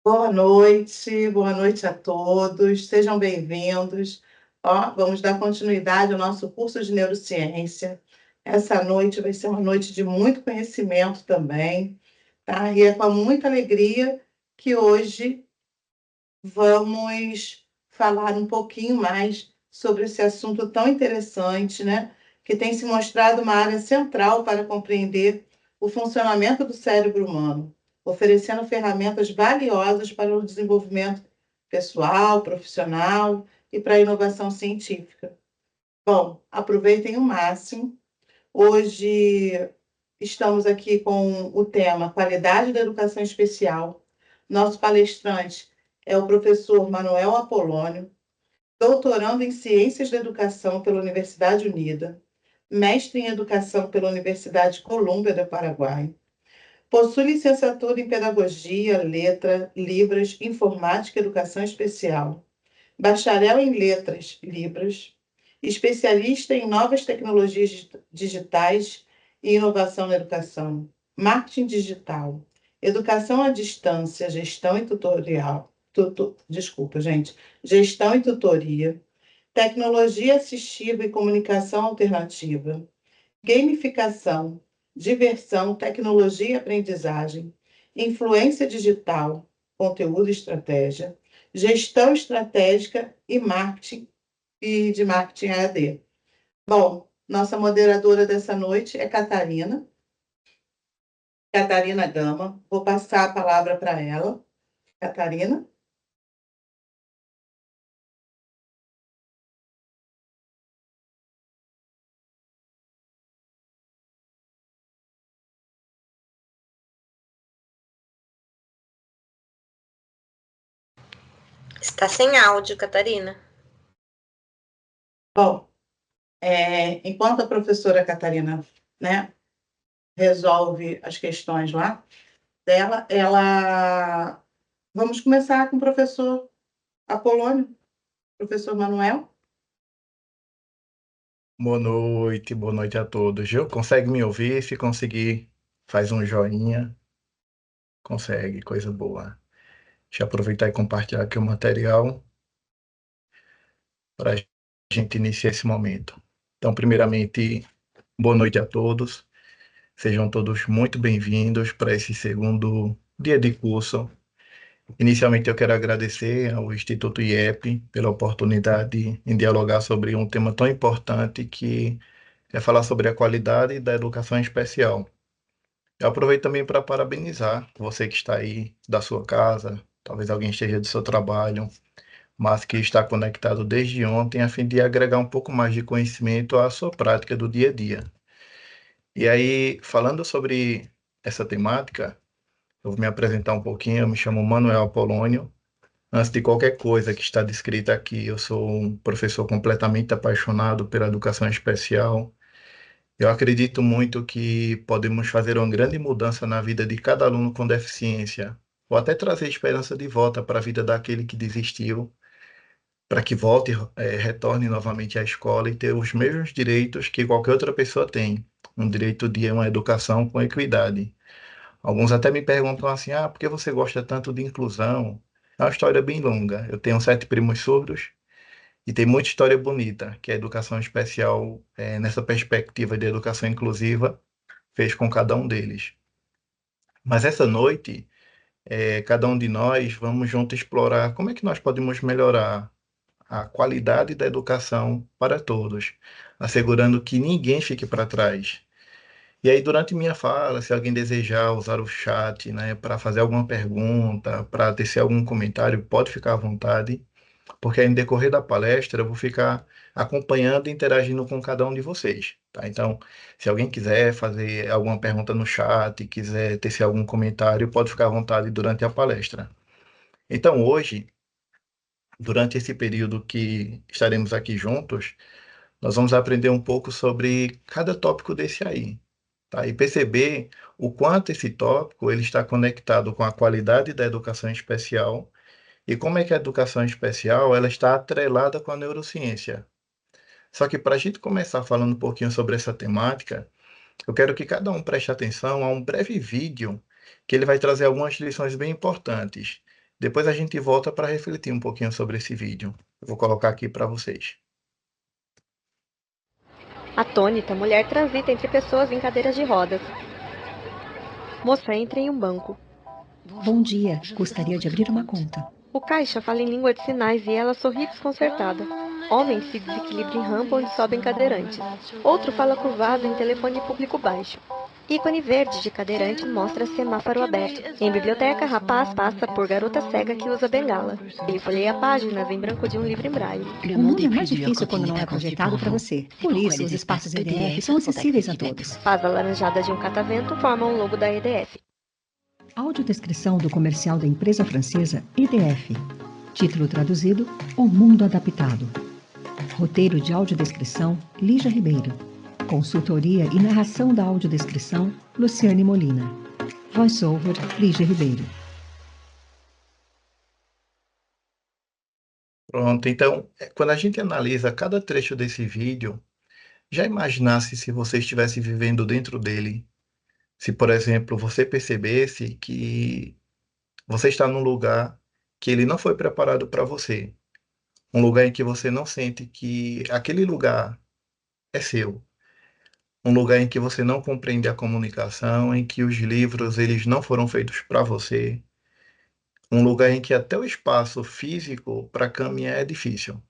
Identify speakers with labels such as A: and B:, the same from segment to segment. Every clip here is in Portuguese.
A: Boa noite a todos, sejam bem-vindos. Ó, vamos dar continuidade ao nosso curso de neurociência. Essa noite vai ser uma noite de muito conhecimento também, tá? E é com muita alegria que hoje vamos falar um pouquinho mais sobre esse assunto tão interessante, né? Que tem se mostrado uma área central para compreender o funcionamento do cérebro humano, oferecendo ferramentas valiosas para o desenvolvimento pessoal, profissional e para a inovação científica. Bom, aproveitem o máximo. Hoje estamos aqui com o tema Qualidade da Educação Especial. Nosso palestrante é o professor Manuel Apolônio, doutorando em Ciências da Educação pela Universidade Unida, mestre em Educação pela Universidade Colômbia do Paraguai. Possui licenciatura em Pedagogia, Letra, Libras, Informática e Educação Especial, bacharel em Letras, Libras, especialista em Novas Tecnologias Digitais e Inovação na Educação, Marketing Digital, Educação à Distância, Gestão e Tutorial, desculpa, gente, Gestão e Tutoria, Tecnologia Assistiva e Comunicação Alternativa, Gamificação, Diversão, Tecnologia e Aprendizagem, Influência Digital, Conteúdo e Estratégia, Gestão Estratégica e de Marketing AD. Bom, nossa moderadora dessa noite é Catarina Gama. Vou passar a palavra para ela. Catarina?
B: Está sem áudio, Catarina.
A: Bom, enquanto a professora Catarina, né, resolve as questões lá dela, vamos começar com o professor Apolônio, professor Manuel.
C: Boa noite a todos. Consegue me ouvir? Se conseguir, faz um joinha. Consegue, coisa boa. Deixa eu aproveitar e compartilhar aqui o material para a gente iniciar esse momento. Então, primeiramente, boa noite a todos. Sejam todos muito bem-vindos para esse segundo dia de curso. Inicialmente, eu quero agradecer ao Instituto IEP pela oportunidade em dialogar sobre um tema tão importante que é falar sobre a qualidade da educação especial. Eu aproveito também para parabenizar você que está aí da sua casa, talvez alguém esteja do seu trabalho, mas que está conectado desde ontem a fim de agregar um pouco mais de conhecimento à sua prática do dia a dia. E aí, falando sobre essa temática, eu vou me apresentar um pouquinho. Eu me chamo Manuel Apolônio. Antes de qualquer coisa que está descrita aqui, eu sou um professor completamente apaixonado pela educação especial. Eu acredito muito que podemos fazer uma grande mudança na vida de cada aluno com deficiência, ou até trazer esperança de volta para a vida daquele que desistiu, para que volte, retorne novamente à escola e ter os mesmos direitos que qualquer outra pessoa tem, um direito de uma educação com equidade. Alguns até me perguntam assim, por que você gosta tanto de inclusão? É uma história bem longa. Eu tenho 7 primos surdos, e tem muita história bonita que a educação especial, nessa perspectiva de educação inclusiva, fez com cada um deles. Mas essa noite, cada um de nós vamos junto explorar como é que nós podemos melhorar a qualidade da educação para todos, assegurando que ninguém fique para trás. E aí, durante minha fala, se alguém desejar usar o chat, né, para fazer alguma pergunta, para tecer algum comentário, pode ficar à vontade, porque aí no decorrer da palestra eu vou ficar acompanhando e interagindo com cada um de vocês, tá? Então, se alguém quiser fazer alguma pergunta no chat, quiser tecer algum comentário, pode ficar à vontade durante a palestra. Então, hoje, durante esse período que estaremos aqui juntos, nós vamos aprender um pouco sobre cada tópico desse aí, tá? E perceber o quanto esse tópico ele está conectado com a qualidade da educação especial e como é que a educação especial ela está atrelada com a neurociência. Só que para a gente começar falando um pouquinho sobre essa temática, eu quero que cada um preste atenção a um breve vídeo que ele vai trazer algumas lições bem importantes. Depois a gente volta para refletir um pouquinho sobre esse vídeo. Eu vou colocar aqui para vocês.
D: Atônita, mulher transita entre pessoas em cadeiras de rodas. Moça entra em um banco.
E: Bom dia, gostaria de abrir uma conta.
D: O caixa fala em língua de sinais e ela sorri desconcertada. Homem se desequilibra em rampa onde sobem cadeirantes. Outro fala curvado em telefone público baixo. Ícone verde de cadeirante mostra semáforo aberto. Em biblioteca, rapaz passa por garota cega que usa bengala. Ele folheia páginas em branco de um livro em braille.
E: O mundo é mais difícil quando não é projetado para você. Por isso, os espaços EDF são acessíveis a todos.
D: Pás alaranjadas de um catavento formam o logo da EDF.
E: Audiodescrição do comercial da empresa francesa EDF. Título traduzido: O Mundo Adaptado. Roteiro de audiodescrição: Lígia Ribeiro. Consultoria e narração da audiodescrição: Luciane Molina. Voice-over: Lígia Ribeiro.
C: Pronto, então, quando a gente analisa cada trecho desse vídeo, já imaginasse se você estivesse vivendo dentro dele? Se, por exemplo, você percebesse que você está num lugar que ele não foi preparado para você, um lugar em que você não sente que aquele lugar é seu, um lugar em que você não compreende a comunicação, em que os livros eles não foram feitos para você, um lugar em que até o espaço físico para caminhar é difícil.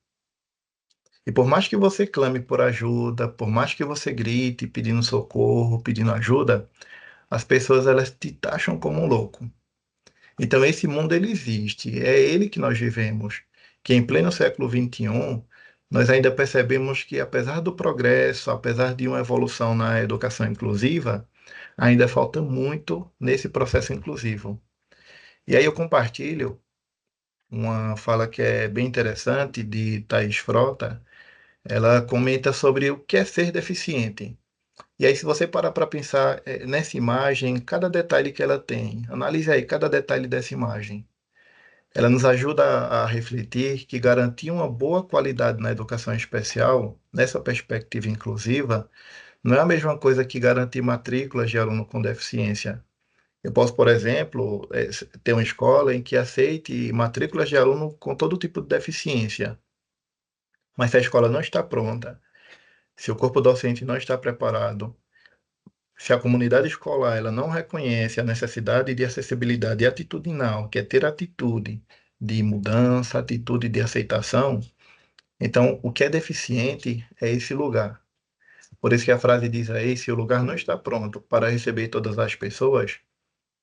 C: E por mais que você clame por ajuda, por mais que você grite pedindo socorro, pedindo ajuda, as pessoas elas te taxam como um louco. Então esse mundo ele existe, é ele que nós vivemos, que em pleno século XXI, nós ainda percebemos que apesar do progresso, apesar de uma evolução na educação inclusiva, ainda falta muito nesse processo inclusivo. E aí eu compartilho uma fala que é bem interessante de Thaís Frota. Ela comenta sobre o que é ser deficiente. E aí, se você parar para pensar nessa imagem, cada detalhe que ela tem, analise aí cada detalhe dessa imagem. Ela nos ajuda a refletir que garantir uma boa qualidade na educação especial, nessa perspectiva inclusiva, não é a mesma coisa que garantir matrículas de aluno com deficiência. Eu posso, por exemplo, ter uma escola em que aceite matrículas de aluno com todo tipo de deficiência, mas se a escola não está pronta, se o corpo docente não está preparado, se a comunidade escolar ela não reconhece a necessidade de acessibilidade atitudinal, que é ter atitude de mudança, atitude de aceitação, então o que é deficiente é esse lugar. Por isso que a frase diz aí, se o lugar não está pronto para receber todas as pessoas,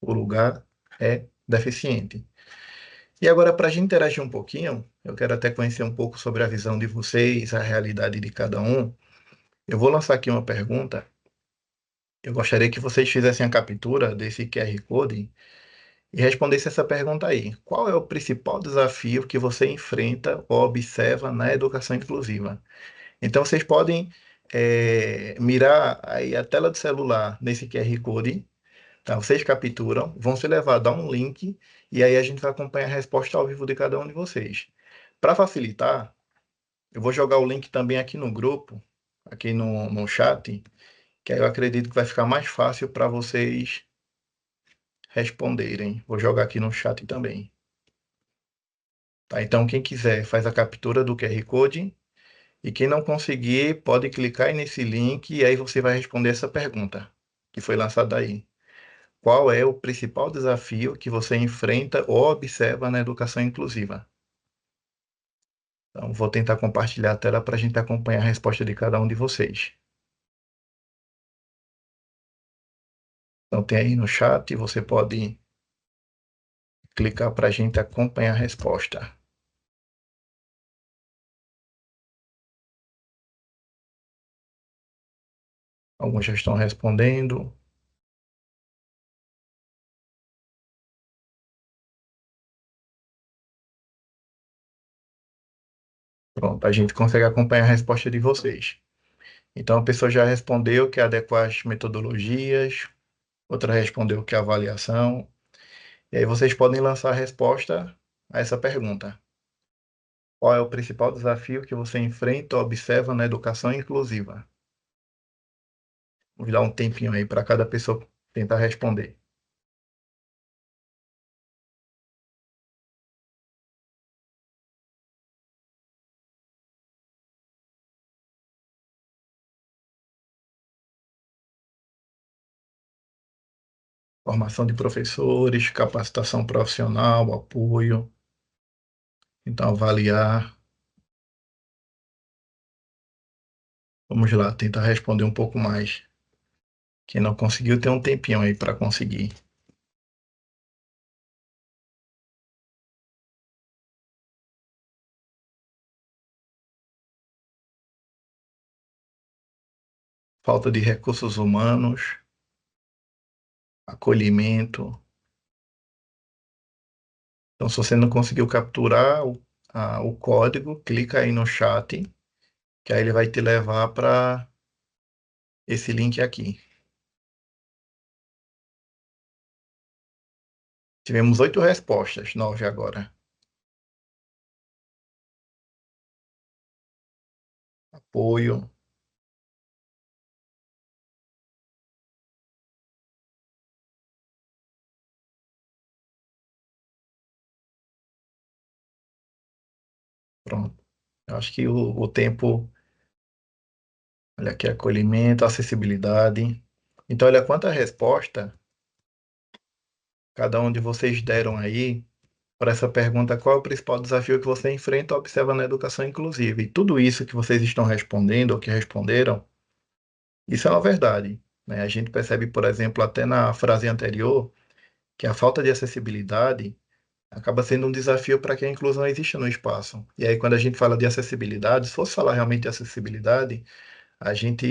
C: o lugar é deficiente. E agora, para a gente interagir um pouquinho, eu quero até conhecer um pouco sobre a visão de vocês, a realidade de cada um. Eu vou lançar aqui uma pergunta. Eu gostaria que vocês fizessem a captura desse QR Code e respondessem essa pergunta aí. Qual é o principal desafio que você enfrenta ou observa na educação inclusiva? Então, vocês podem mirar aí a tela do celular nesse QR Code, tá? Vocês capturam, vão ser levados a um link e aí a gente vai acompanhar a resposta ao vivo de cada um de vocês. Para facilitar, eu vou jogar o link também aqui no grupo, aqui no chat, que aí eu acredito que vai ficar mais fácil para vocês responderem. Vou jogar aqui no chat também. Tá? Então, quem quiser faz a captura do QR Code e quem não conseguir pode clicar aí nesse link e aí você vai responder essa pergunta que foi lançada aí. Qual é o principal desafio que você enfrenta ou observa na educação inclusiva? Então, vou tentar compartilhar a tela para a gente acompanhar a resposta de cada um de vocês. Então, tem aí no chat, você pode clicar para a gente acompanhar a resposta. Alguns já estão respondendo. Pronto, a gente consegue acompanhar a resposta de vocês. Então, a pessoa já respondeu que é adequar as metodologias, outra respondeu que é avaliação. E aí vocês podem lançar a resposta a essa pergunta. Qual é o principal desafio que você enfrenta ou observa na educação inclusiva? Vou dar um tempinho aí para cada pessoa tentar responder. formação de professores, capacitação profissional, apoio. Então, avaliar. Vamos lá, tentar responder um pouco mais. Quem não conseguiu, tem um tempinho aí para conseguir. Falta de recursos humanos, acolhimento. Então, se você não conseguiu capturar o código, clica aí no chat, que aí ele vai te levar para esse link aqui. Tivemos 8 respostas, 9 agora. Apoio. Pronto. Eu acho que o tempo. Olha aqui, acolhimento, acessibilidade. Então, olha quanta resposta cada um de vocês deram aí para essa pergunta: qual é o principal desafio que você enfrenta ou observa na educação inclusiva? E tudo isso que vocês estão respondendo ou que responderam, isso é uma verdade, né? A gente percebe, por exemplo, até na frase anterior, que a falta de acessibilidade acaba sendo um desafio para que a inclusão exista no espaço. E aí, quando a gente fala de acessibilidade, se fosse falar realmente de acessibilidade, a gente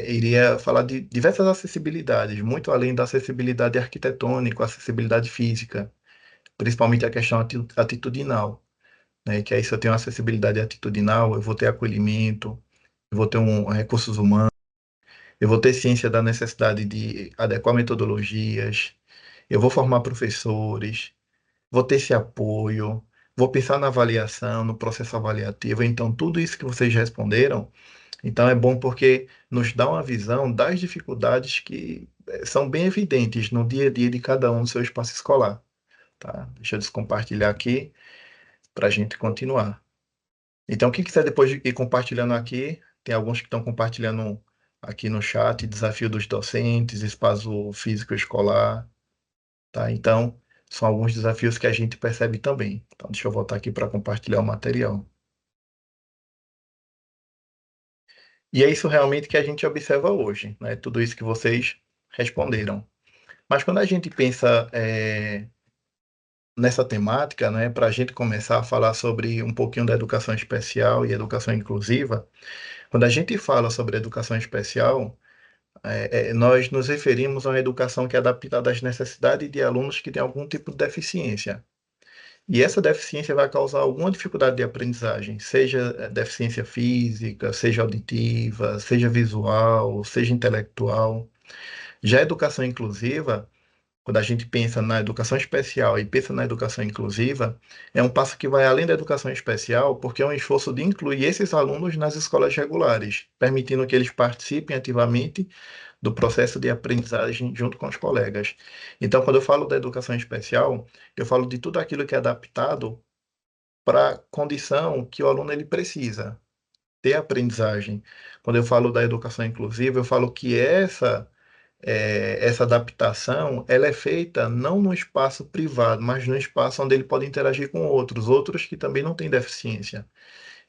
C: iria falar de diversas acessibilidades, muito além da acessibilidade arquitetônica, acessibilidade física, principalmente a questão atitudinal, né? Que aí se eu tenho acessibilidade atitudinal, eu vou ter acolhimento, eu vou ter recursos humanos, eu vou ter ciência da necessidade de adequar metodologias, eu vou formar professores, vou ter esse apoio, vou pensar na avaliação, no processo avaliativo. Então, tudo isso que vocês responderam, então é bom porque nos dá uma visão das dificuldades que são bem evidentes no dia a dia de cada um no seu espaço escolar, tá? Deixa eu descompartilhar aqui para a gente continuar. Então, quem quiser depois ir compartilhando aqui, tem alguns que estão compartilhando aqui no chat, desafio dos docentes, espaço físico escolar, tá? Então, são alguns desafios que a gente percebe também. Então, deixa eu voltar aqui para compartilhar o material. E é isso realmente que a gente observa hoje, né? Tudo isso que vocês responderam. Mas quando a gente pensa nessa temática, né, para a gente começar a falar sobre um pouquinho da educação especial e educação inclusiva, quando a gente fala sobre educação especial, nós nos referimos a uma educação que é adaptada às necessidades de alunos que têm algum tipo de deficiência. E essa deficiência vai causar alguma dificuldade de aprendizagem, seja deficiência física, seja auditiva, seja visual, seja intelectual. Já a educação inclusiva, quando a gente pensa na educação especial e pensa na educação inclusiva, é um passo que vai além da educação especial, porque é um esforço de incluir esses alunos nas escolas regulares, permitindo que eles participem ativamente do processo de aprendizagem junto com os colegas. Então, quando eu falo da educação especial, eu falo de tudo aquilo que é adaptado para a condição que o aluno ele precisa ter aprendizagem. Quando eu falo da educação inclusiva, eu falo que essa adaptação ela é feita não no espaço privado, mas no espaço onde ele pode interagir com outros que também não têm deficiência.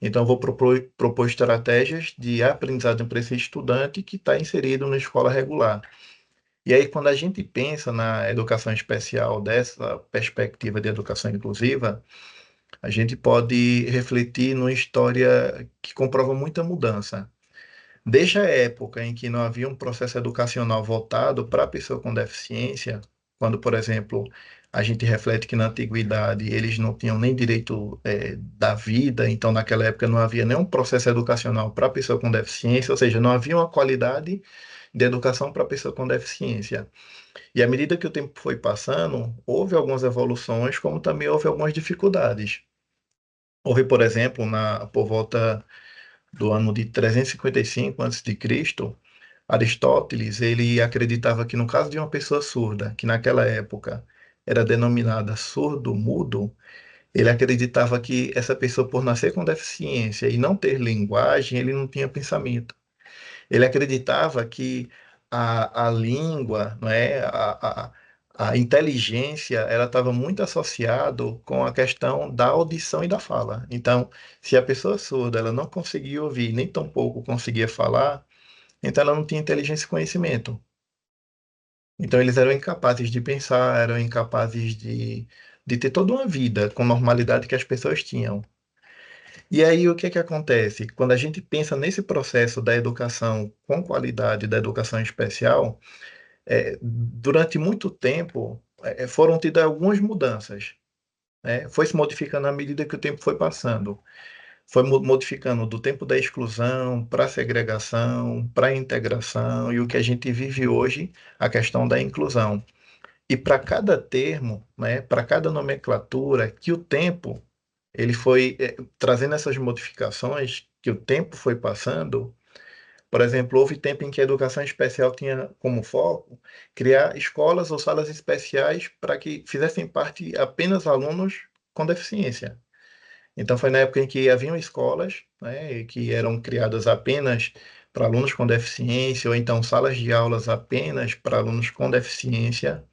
C: Então, eu vou propor estratégias de aprendizagem para esse estudante que está inserido na escola regular. E aí, quando a gente pensa na educação especial dessa perspectiva de educação inclusiva, a gente pode refletir numa história que comprova muita mudança. Desde a época em que não havia um processo educacional voltado para a pessoa com deficiência, quando, por exemplo, a gente reflete que na antiguidade eles não tinham nem direito da vida, então naquela época não havia nenhum processo educacional para a pessoa com deficiência, ou seja, não havia uma qualidade de educação para a pessoa com deficiência. E à medida que o tempo foi passando, houve algumas evoluções, como também houve algumas dificuldades. Houve, por exemplo, por volta do ano de 355 a.C., Aristóteles, ele acreditava que no caso de uma pessoa surda, que naquela época era denominada surdo-mudo, ele acreditava que essa pessoa, por nascer com deficiência e não ter linguagem, ele não tinha pensamento. Ele acreditava que a língua, não é, a inteligência ela estava muito associado com a questão da audição e da fala. Então, se a pessoa surda ela não conseguia ouvir, nem tampouco conseguia falar, então ela não tinha inteligência e conhecimento. Então eles eram incapazes de pensar, eram incapazes de ter toda uma vida com normalidade que as pessoas tinham. E aí o que é que acontece? Quando a gente pensa nesse processo da educação com qualidade, da educação especial, durante muito tempo foram tidas algumas mudanças, né? Foi se modificando à medida que o tempo foi passando. Foi modificando do tempo da exclusão para a segregação, para a integração e o que a gente vive hoje, a questão da inclusão. E para cada termo, né, para cada nomenclatura, que o tempo ele foi trazendo essas modificações, que o tempo foi passando. Por exemplo, houve tempo em que a educação especial tinha como foco criar escolas ou salas especiais para que fizessem parte apenas alunos com deficiência. Então, foi na época em que haviam escolas, né, que eram criadas apenas para alunos com deficiência, ou então salas de aulas apenas para alunos com deficiência.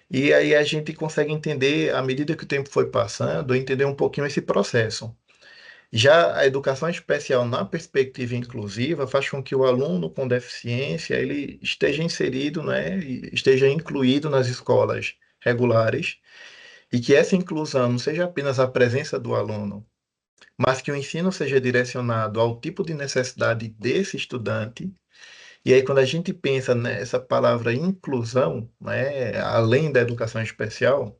C: E aí a gente consegue entender, à medida que o tempo foi passando, entender um pouquinho esse processo. Já a educação especial na perspectiva inclusiva faz com que o aluno com deficiência ele esteja inserido, né, e esteja incluído nas escolas regulares e que essa inclusão não seja apenas a presença do aluno, mas que o ensino seja direcionado ao tipo de necessidade desse estudante. E aí, quando a gente pensa nessa palavra inclusão, né, além da educação especial,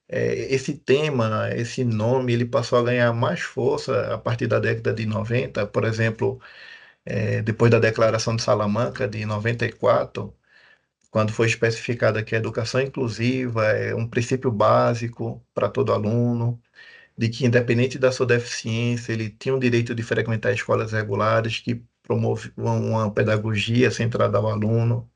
C: esse tema, esse nome, ele passou a ganhar mais força a partir da década de 90, por exemplo, depois da Declaração de Salamanca de 94, quando foi especificada que a educação inclusiva é um princípio básico para todo aluno, de que independente da sua deficiência, ele tinha o direito de frequentar escolas regulares que promoviam uma pedagogia centrada ao aluno.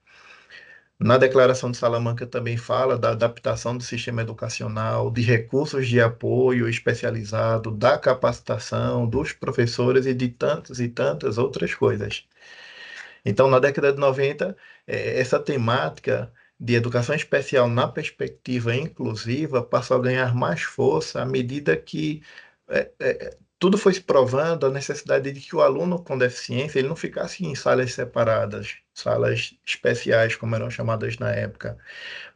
C: Na Declaração de Salamanca também fala da adaptação do sistema educacional, de recursos de apoio especializado, da capacitação dos professores e de tantas e tantas outras coisas. Então, na década de 90, essa temática de educação especial na perspectiva inclusiva passou a ganhar mais força à medida que tudo foi se provando a necessidade de que o aluno com deficiência ele não ficasse em salas separadas, salas especiais, como eram chamadas na época,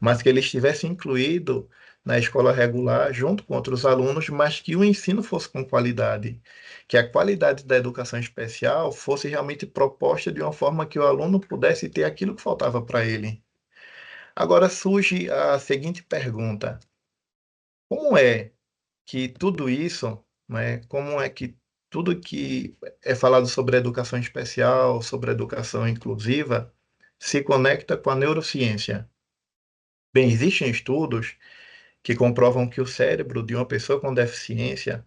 C: mas que ele estivesse incluído na escola regular junto com outros alunos, mas que o ensino fosse com qualidade, que a qualidade da educação especial fosse realmente proposta de uma forma que o aluno pudesse ter aquilo que faltava para ele. Agora surge a seguinte pergunta: como é que tudo isso, né, como é que tudo que é falado sobre a educação especial, sobre a educação inclusiva, se conecta com a neurociência? Bem, existem estudos que comprovam que o cérebro de uma pessoa com deficiência,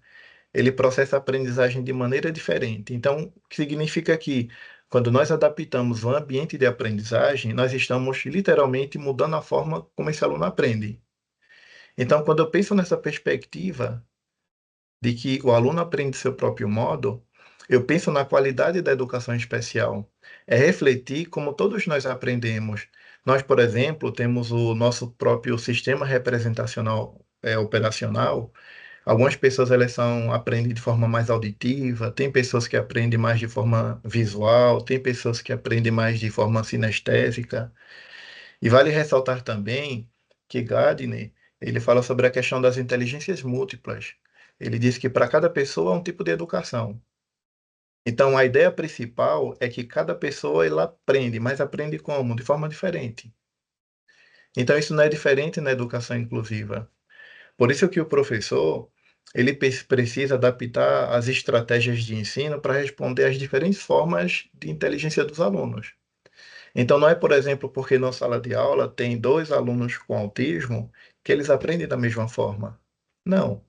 C: ele processa a aprendizagem de maneira diferente. Então, o que significa que quando nós adaptamos o ambiente de aprendizagem, nós estamos literalmente mudando a forma como esse aluno aprende. Então, quando eu penso nessa perspectiva de que o aluno aprende do seu próprio modo, eu penso na qualidade da educação especial. É refletir como todos nós aprendemos. Nós, por exemplo, temos o nosso próprio sistema representacional operacional. Algumas pessoas aprendem de forma mais auditiva, tem pessoas que aprendem mais de forma visual, tem pessoas que aprendem mais de forma sinestésica. E vale ressaltar também que Gardner, ele fala sobre a questão das inteligências múltiplas. Ele diz que para cada pessoa é um tipo de educação. Então, a ideia principal é que cada pessoa ela aprende, mas aprende como? De forma diferente. Então, isso não é diferente na educação inclusiva. Por isso que o professor, ele precisa adaptar as estratégias de ensino para responder às diferentes formas de inteligência dos alunos. Então, não é, por exemplo, porque na sala de aula tem dois alunos com autismo que eles aprendem da mesma forma. Não.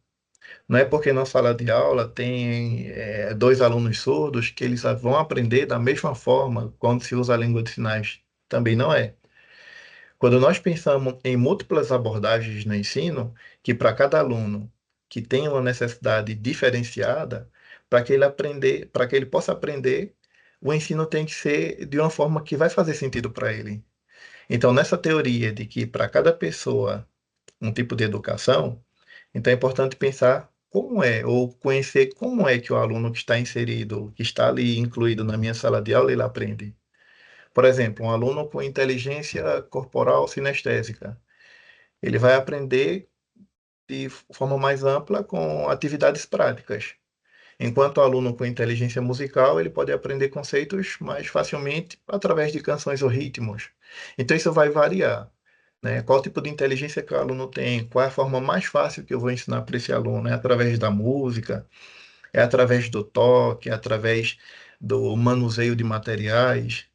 C: Não é porque na sala de aula tem dois alunos surdos que eles vão aprender da mesma forma quando se usa a língua de sinais. Também não é. Quando nós pensamos em múltiplas abordagens no ensino, que para cada aluno que tem uma necessidade diferenciada, para que ele possa aprender, o ensino tem que ser de uma forma que vai fazer sentido para ele. Então, nessa teoria de que para cada pessoa um tipo de educação, então é importante pensar como é, ou conhecer como é que o aluno que está inserido, que está ali incluído na minha sala de aula, ele aprende. Por exemplo, um aluno com inteligência corporal sinestésica, ele vai aprender de forma mais ampla com atividades práticas. Enquanto o aluno com inteligência musical, ele pode aprender conceitos mais facilmente através de canções ou ritmos. Então, isso vai variar, né? Qual tipo de inteligência que o aluno tem? Qual é a forma mais fácil que eu vou ensinar para esse aluno? É através da música? É através do toque? É através do manuseio de materiais?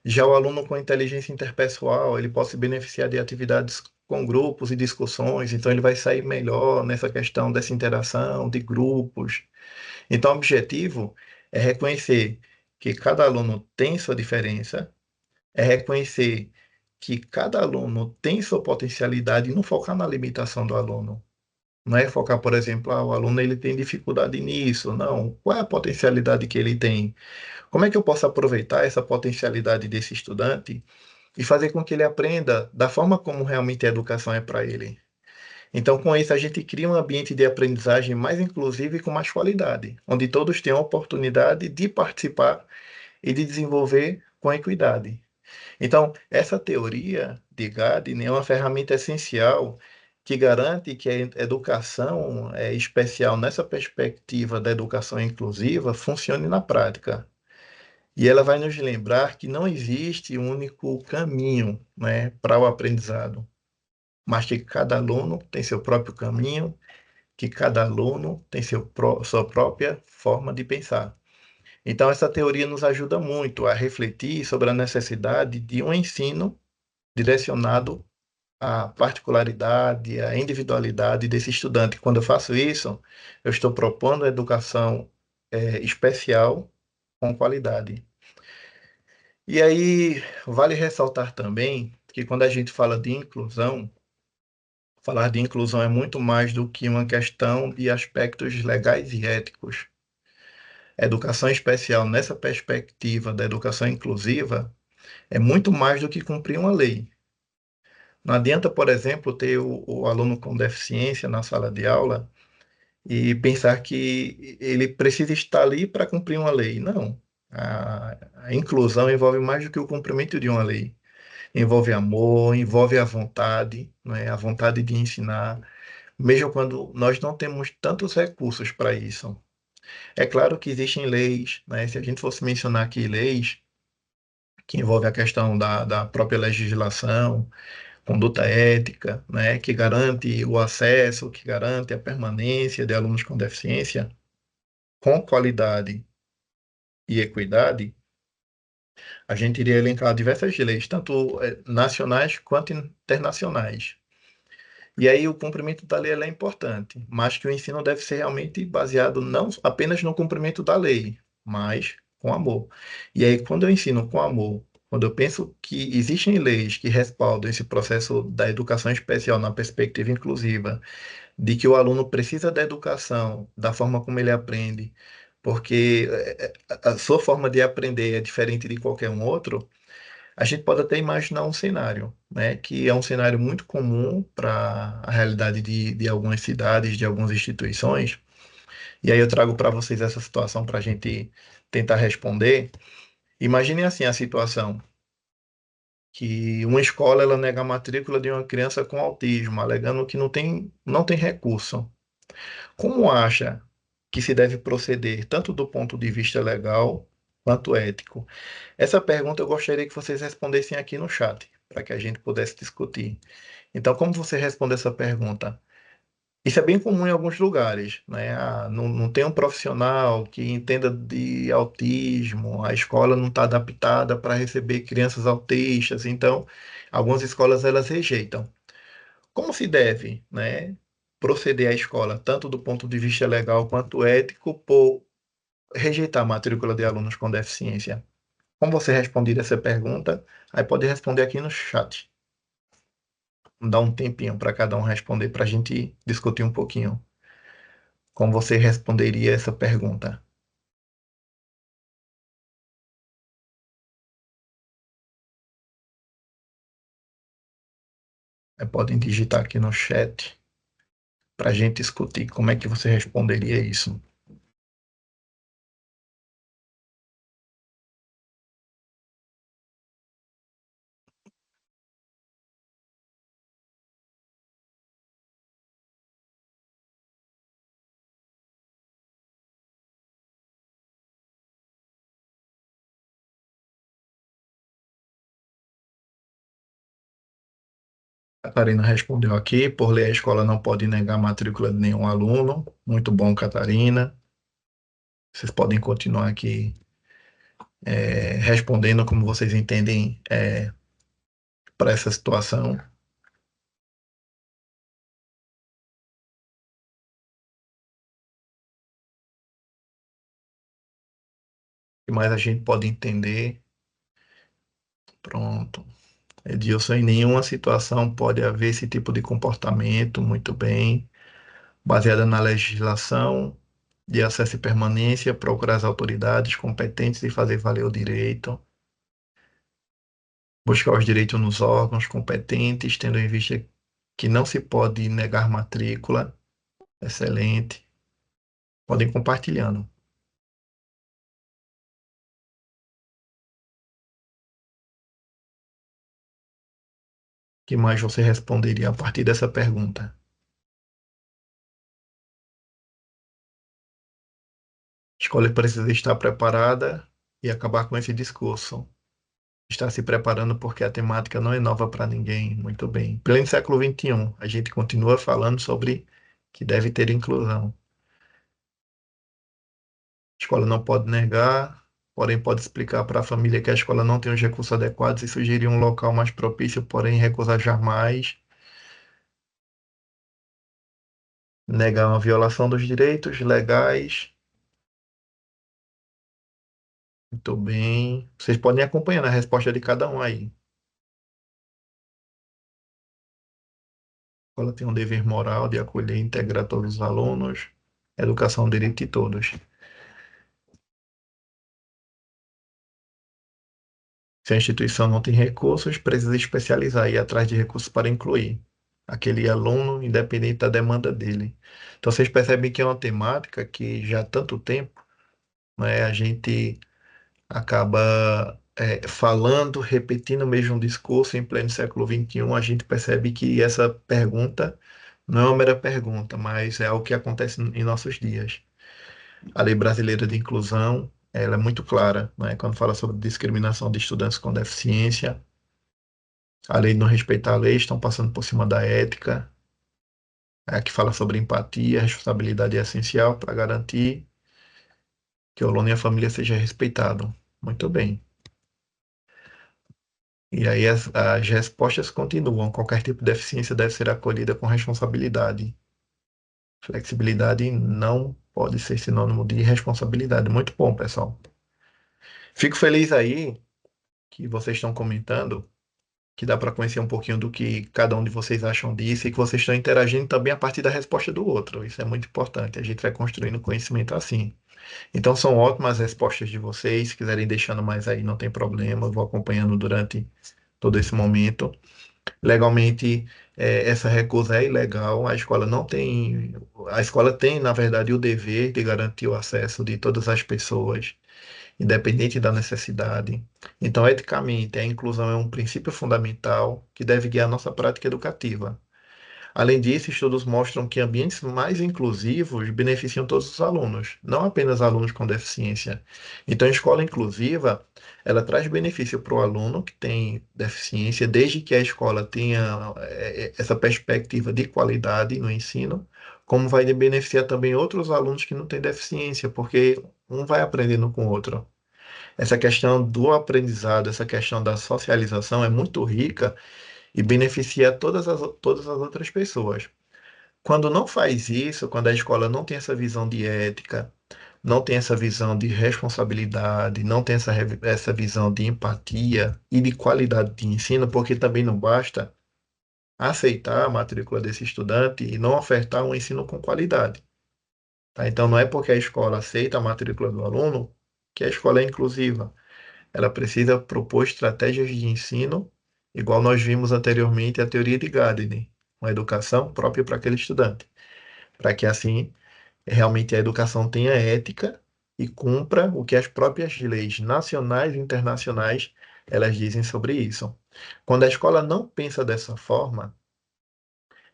C: Já o aluno com inteligência interpessoal, ele pode se beneficiar de atividades com grupos e discussões, então ele vai sair melhor nessa questão dessa interação de grupos. Então, o objetivo é reconhecer que cada aluno tem sua diferença, é reconhecer que cada aluno tem sua potencialidade e não focar na limitação do aluno. Não é focar, por exemplo, o aluno ele tem dificuldade nisso. Não. Qual é a potencialidade que ele tem? Como é que eu posso aproveitar essa potencialidade desse estudante e fazer com que ele aprenda da forma como realmente a educação é para ele? Então, com isso, a gente cria um ambiente de aprendizagem mais inclusivo e com mais qualidade, onde todos tenham a oportunidade de participar e de desenvolver com equidade. Então, essa teoria de Gardner é uma ferramenta essencial que garante que a educação especial nessa perspectiva da educação inclusiva funcione na prática. E ela vai nos lembrar que não existe um único caminho, né, para o aprendizado, mas que cada aluno tem seu próprio caminho, que cada aluno tem sua própria forma de pensar. Então, essa teoria nos ajuda muito a refletir sobre a necessidade de um ensino direcionado à particularidade, à individualidade desse estudante. Quando eu faço isso, eu estou propondo educação especial com qualidade. E aí, vale ressaltar também que quando a gente fala de inclusão, falar de inclusão é muito mais do que uma questão de aspectos legais e éticos. A educação especial, nessa perspectiva da educação inclusiva, é muito mais do que cumprir uma lei. Não adianta, por exemplo, ter o aluno com deficiência na sala de aula e pensar que ele precisa estar ali para cumprir uma lei. Não. A inclusão envolve mais do que o cumprimento de uma lei. Envolve amor, envolve a vontade, não é? A vontade de ensinar, mesmo quando nós não temos tantos recursos para isso. É claro que existem leis, né? Se a gente fosse mencionar aqui leis que envolvem a questão da própria legislação, conduta ética, né? Que garante o acesso, que garante a permanência de alunos com deficiência com qualidade e equidade, a gente iria elencar diversas leis, tanto nacionais quanto internacionais. E aí o cumprimento da lei ela é importante, mas que o ensino deve ser realmente baseado não apenas no cumprimento da lei, mas com amor. E aí quando eu ensino com amor, quando eu penso que existem leis que respaldam esse processo da educação especial na perspectiva inclusiva, de que o aluno precisa da educação, da forma como ele aprende, porque a sua forma de aprender é diferente de qualquer um outro, a gente pode até imaginar um cenário, né, que é um cenário muito comum para a realidade de algumas cidades, de algumas instituições. E aí eu trago para vocês essa situação para a gente tentar responder. Imaginem assim a situação que uma escola ela nega a matrícula de uma criança com autismo, alegando que não tem recurso. Como acha que se deve proceder, tanto do ponto de vista legal quanto ético? Essa pergunta eu gostaria que vocês respondessem aqui no chat, para que a gente pudesse discutir. Então, como você responde essa pergunta? Isso é bem comum em alguns lugares, né? Não tem um profissional que entenda de autismo, a escola não está adaptada para receber crianças autistas, então algumas escolas elas rejeitam. Como se deve, né, proceder à escola, tanto do ponto de vista legal quanto ético, por rejeitar a matrícula de alunos com deficiência? Como você responderia essa pergunta? Aí pode responder aqui no chat. Dá um tempinho para cada um responder para a gente discutir um pouquinho. Como você responderia essa pergunta? Podem digitar aqui no chat para a gente discutir como é que você responderia isso. A Catarina respondeu aqui, por lei a escola não pode negar a matrícula de nenhum aluno. Muito bom, Catarina. Vocês podem continuar aqui respondendo como vocês entendem para essa situação. O que mais a gente pode entender? Pronto. Edilson, em nenhuma situação pode haver esse tipo de comportamento, muito bem, baseada na legislação de acesso e permanência, procurar as autoridades competentes e fazer valer o direito, buscar os direitos nos órgãos competentes, tendo em vista que não se pode negar matrícula. Excelente. Podem ir compartilhando. O que mais você responderia a partir dessa pergunta? A escola precisa estar preparada e acabar com esse discurso. Está se preparando porque a temática não é nova para ninguém. Muito bem. Pleno século XXI, a gente continua falando sobre que deve ter inclusão. A escola não pode negar, porém pode explicar para a família que a escola não tem os recursos adequados e sugerir um local mais propício, porém recusar jamais. Negar uma violação dos direitos legais. Muito bem. Vocês podem acompanhar a resposta de cada um aí. A escola tem um dever moral de acolher e integrar todos os alunos. Educação é um direito de todos. Se a instituição não tem recursos, precisa especializar e ir atrás de recursos para incluir aquele aluno, independente da demanda dele. Então, vocês percebem que é uma temática que já há tanto tempo, né, a gente acaba falando, repetindo o mesmo discurso em pleno século XXI. A gente percebe que essa pergunta não é uma mera pergunta, mas é algo que acontece em nossos dias. A Lei Brasileira de Inclusão, ela é muito clara, né, quando fala sobre discriminação de estudantes com deficiência. A lei de não respeitar a lei, estão passando por cima da ética, que fala sobre empatia, responsabilidade é essencial para garantir que o aluno e a família seja respeitado. Muito bem. E aí as respostas continuam. Qualquer tipo de deficiência deve ser acolhida com responsabilidade. Flexibilidade não pode ser sinônimo de irresponsabilidade. Muito bom, pessoal. Fico feliz aí que vocês estão comentando, que dá para conhecer um pouquinho do que cada um de vocês acham disso e que vocês estão interagindo também a partir da resposta do outro. Isso é muito importante. A gente vai construindo conhecimento assim. Então, são ótimas respostas de vocês. Se quiserem deixando mais aí, não tem problema. Eu vou acompanhando durante todo esse momento. Legalmente, essa recusa é ilegal. A escola não tem. A escola tem, na verdade, o dever de garantir o acesso de todas as pessoas, independente da necessidade. Então, eticamente, a inclusão é um princípio fundamental que deve guiar a nossa prática educativa. Além disso, estudos mostram que ambientes mais inclusivos beneficiam todos os alunos, não apenas alunos com deficiência. Então, a escola inclusiva, ela traz benefício para o aluno que tem deficiência, desde que a escola tenha essa perspectiva de qualidade no ensino, como vai beneficiar também outros alunos que não têm deficiência, porque um vai aprendendo com o outro. Essa questão do aprendizado, essa questão da socialização é muito rica e beneficia todas as outras pessoas. Quando não faz isso, quando a escola não tem essa visão de ética, não tem essa visão de responsabilidade, não tem essa visão de empatia e de qualidade de ensino, porque também não basta aceitar a matrícula desse estudante e não ofertar um ensino com qualidade. Tá? Então, não é porque a escola aceita a matrícula do aluno que a escola é inclusiva. Ela precisa propor estratégias de ensino igual nós vimos anteriormente a teoria de Gardner, uma educação própria para aquele estudante, para que assim realmente a educação tenha ética e cumpra o que as próprias leis nacionais e internacionais elas dizem sobre isso. Quando a escola não pensa dessa forma,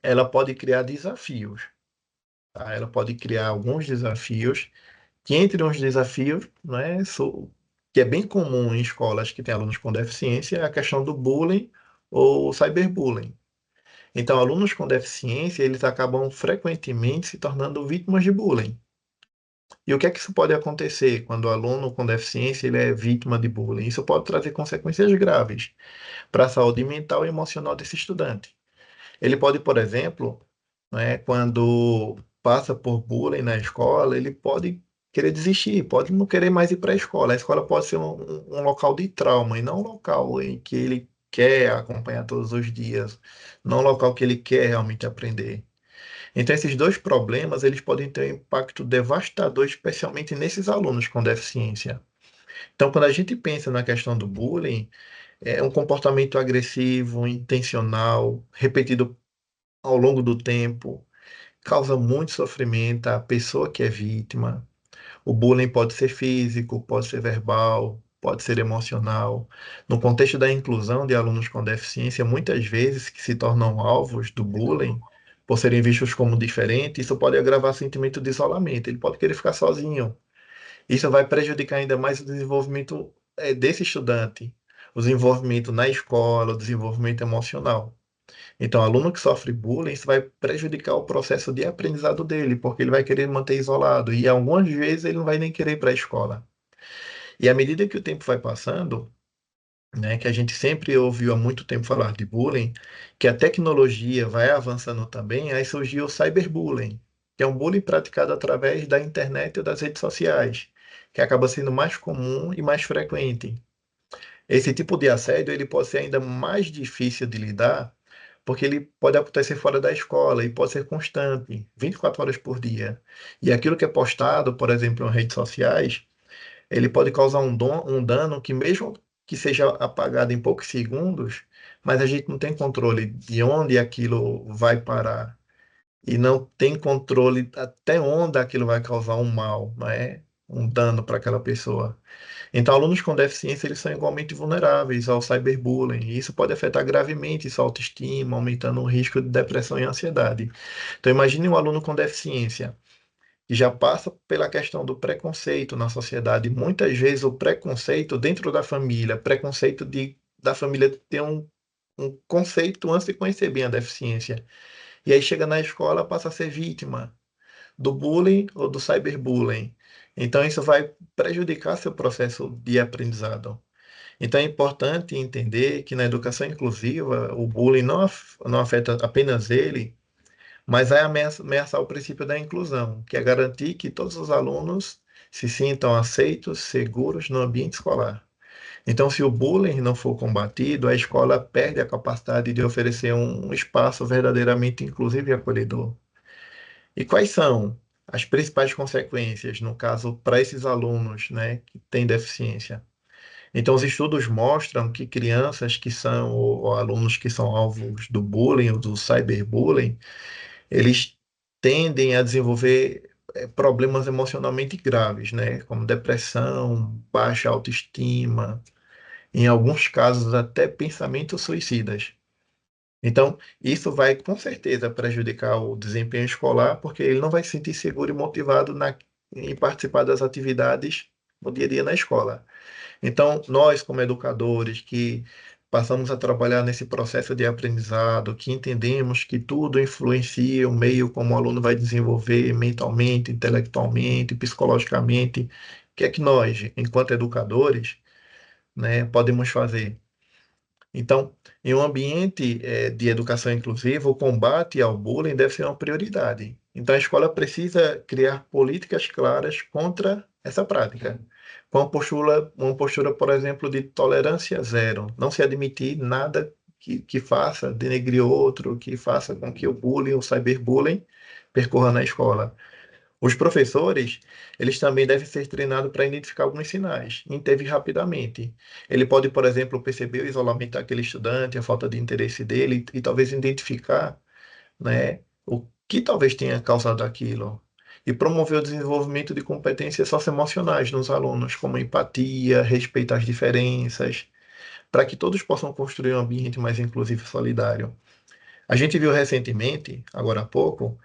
C: ela pode criar desafios, tá? Ela pode criar alguns desafios, que entre os desafios, né, que é bem comum em escolas que têm alunos com deficiência, é a questão do bullying ou cyberbullying. Então, alunos com deficiência, eles acabam frequentemente se tornando vítimas de bullying. E o que é que isso pode acontecer quando o aluno com deficiência ele é vítima de bullying? Isso pode trazer consequências graves para a saúde mental e emocional desse estudante. Ele pode, por exemplo, né, quando passa por bullying na escola, ele pode querer desistir, pode não querer mais ir para a escola. A escola pode ser um local de trauma e não um local em que ele quer acompanhar todos os dias, não um local que ele quer realmente aprender. Então, esses dois problemas, eles podem ter um impacto devastador, especialmente nesses alunos com deficiência. Então, quando a gente pensa na questão do bullying, é um comportamento agressivo, intencional, repetido ao longo do tempo, causa muito sofrimento à pessoa que é vítima. O bullying pode ser físico, pode ser verbal, pode ser emocional. No contexto da inclusão de alunos com deficiência, muitas vezes que se tornam alvos do bullying, por serem vistos como diferentes, isso pode agravar sentimento de isolamento. Ele pode querer ficar sozinho. Isso vai prejudicar ainda mais o desenvolvimento, desse estudante, o desenvolvimento na escola, o desenvolvimento emocional. Então, o aluno que sofre bullying, isso vai prejudicar o processo de aprendizado dele, porque ele vai querer manter isolado e algumas vezes ele não vai nem querer ir para a escola. E à medida que o tempo vai passando, né, que a gente sempre ouviu há muito tempo falar de bullying, que a tecnologia vai avançando também, aí surgiu o cyberbullying, que é um bullying praticado através da internet ou das redes sociais, que acaba sendo mais comum e mais frequente. Esse tipo de assédio ele pode ser ainda mais difícil de lidar, porque ele pode acontecer fora da escola e pode ser constante, 24 horas por dia. E aquilo que é postado, por exemplo, em redes sociais, ele pode causar um dano que, mesmo que seja apagado em poucos segundos, mas a gente não tem controle de onde aquilo vai parar. E não tem controle até onde aquilo vai causar um mal, não é? Um dano para aquela pessoa. Então, alunos com deficiência, eles são igualmente vulneráveis ao cyberbullying, e isso pode afetar gravemente sua autoestima, aumentando o risco de depressão e ansiedade. Então, imagine um aluno com deficiência, que já passa pela questão do preconceito na sociedade, muitas vezes o preconceito dentro da família, preconceito da família ter um conceito antes de conhecer bem a deficiência. E aí chega na escola, passa a ser vítima do bullying ou do cyberbullying. Então, isso vai prejudicar seu processo de aprendizado. Então, é importante entender que na educação inclusiva, o bullying não afeta apenas ele, mas vai ameaçar o princípio da inclusão, que é garantir que todos os alunos se sintam aceitos, seguros no ambiente escolar. Então, se o bullying não for combatido, a escola perde a capacidade de oferecer um espaço verdadeiramente inclusivo e acolhedor. E quais são as principais consequências, no caso, para esses alunos, né, que têm deficiência? Então, os estudos mostram que crianças que são, ou alunos que são alvos do bullying ou do cyberbullying, eles tendem a desenvolver problemas emocionalmente graves, né, como depressão, baixa autoestima, em alguns casos até pensamentos suicidas. Então, isso vai com certeza prejudicar o desempenho escolar, porque ele não vai se sentir seguro e motivado em participar das atividades no dia a dia na escola. Então, nós, como educadores, que passamos a trabalhar nesse processo de aprendizado, que entendemos que tudo influencia o meio como o aluno vai desenvolver mentalmente, intelectualmente, psicologicamente, o que é que nós, enquanto educadores, né, podemos fazer? Então, em um ambiente de educação inclusiva, o combate ao bullying deve ser uma prioridade. Então, a escola precisa criar políticas claras contra essa prática, com uma postura, por exemplo, de tolerância zero. Não se admitir nada que faça denegrir outro, que faça com que o bullying, o cyberbullying, percorra na escola. Os professores, eles também devem ser treinados para identificar alguns sinais, e intervir rapidamente. Ele pode, por exemplo, perceber o isolamento daquele estudante, a falta de interesse dele, e talvez identificar, né, o que talvez tenha causado aquilo. E promover o desenvolvimento de competências socioemocionais nos alunos, como empatia, respeito às diferenças, para que todos possam construir um ambiente mais inclusivo e solidário. A gente viu recentemente, agora há pouco,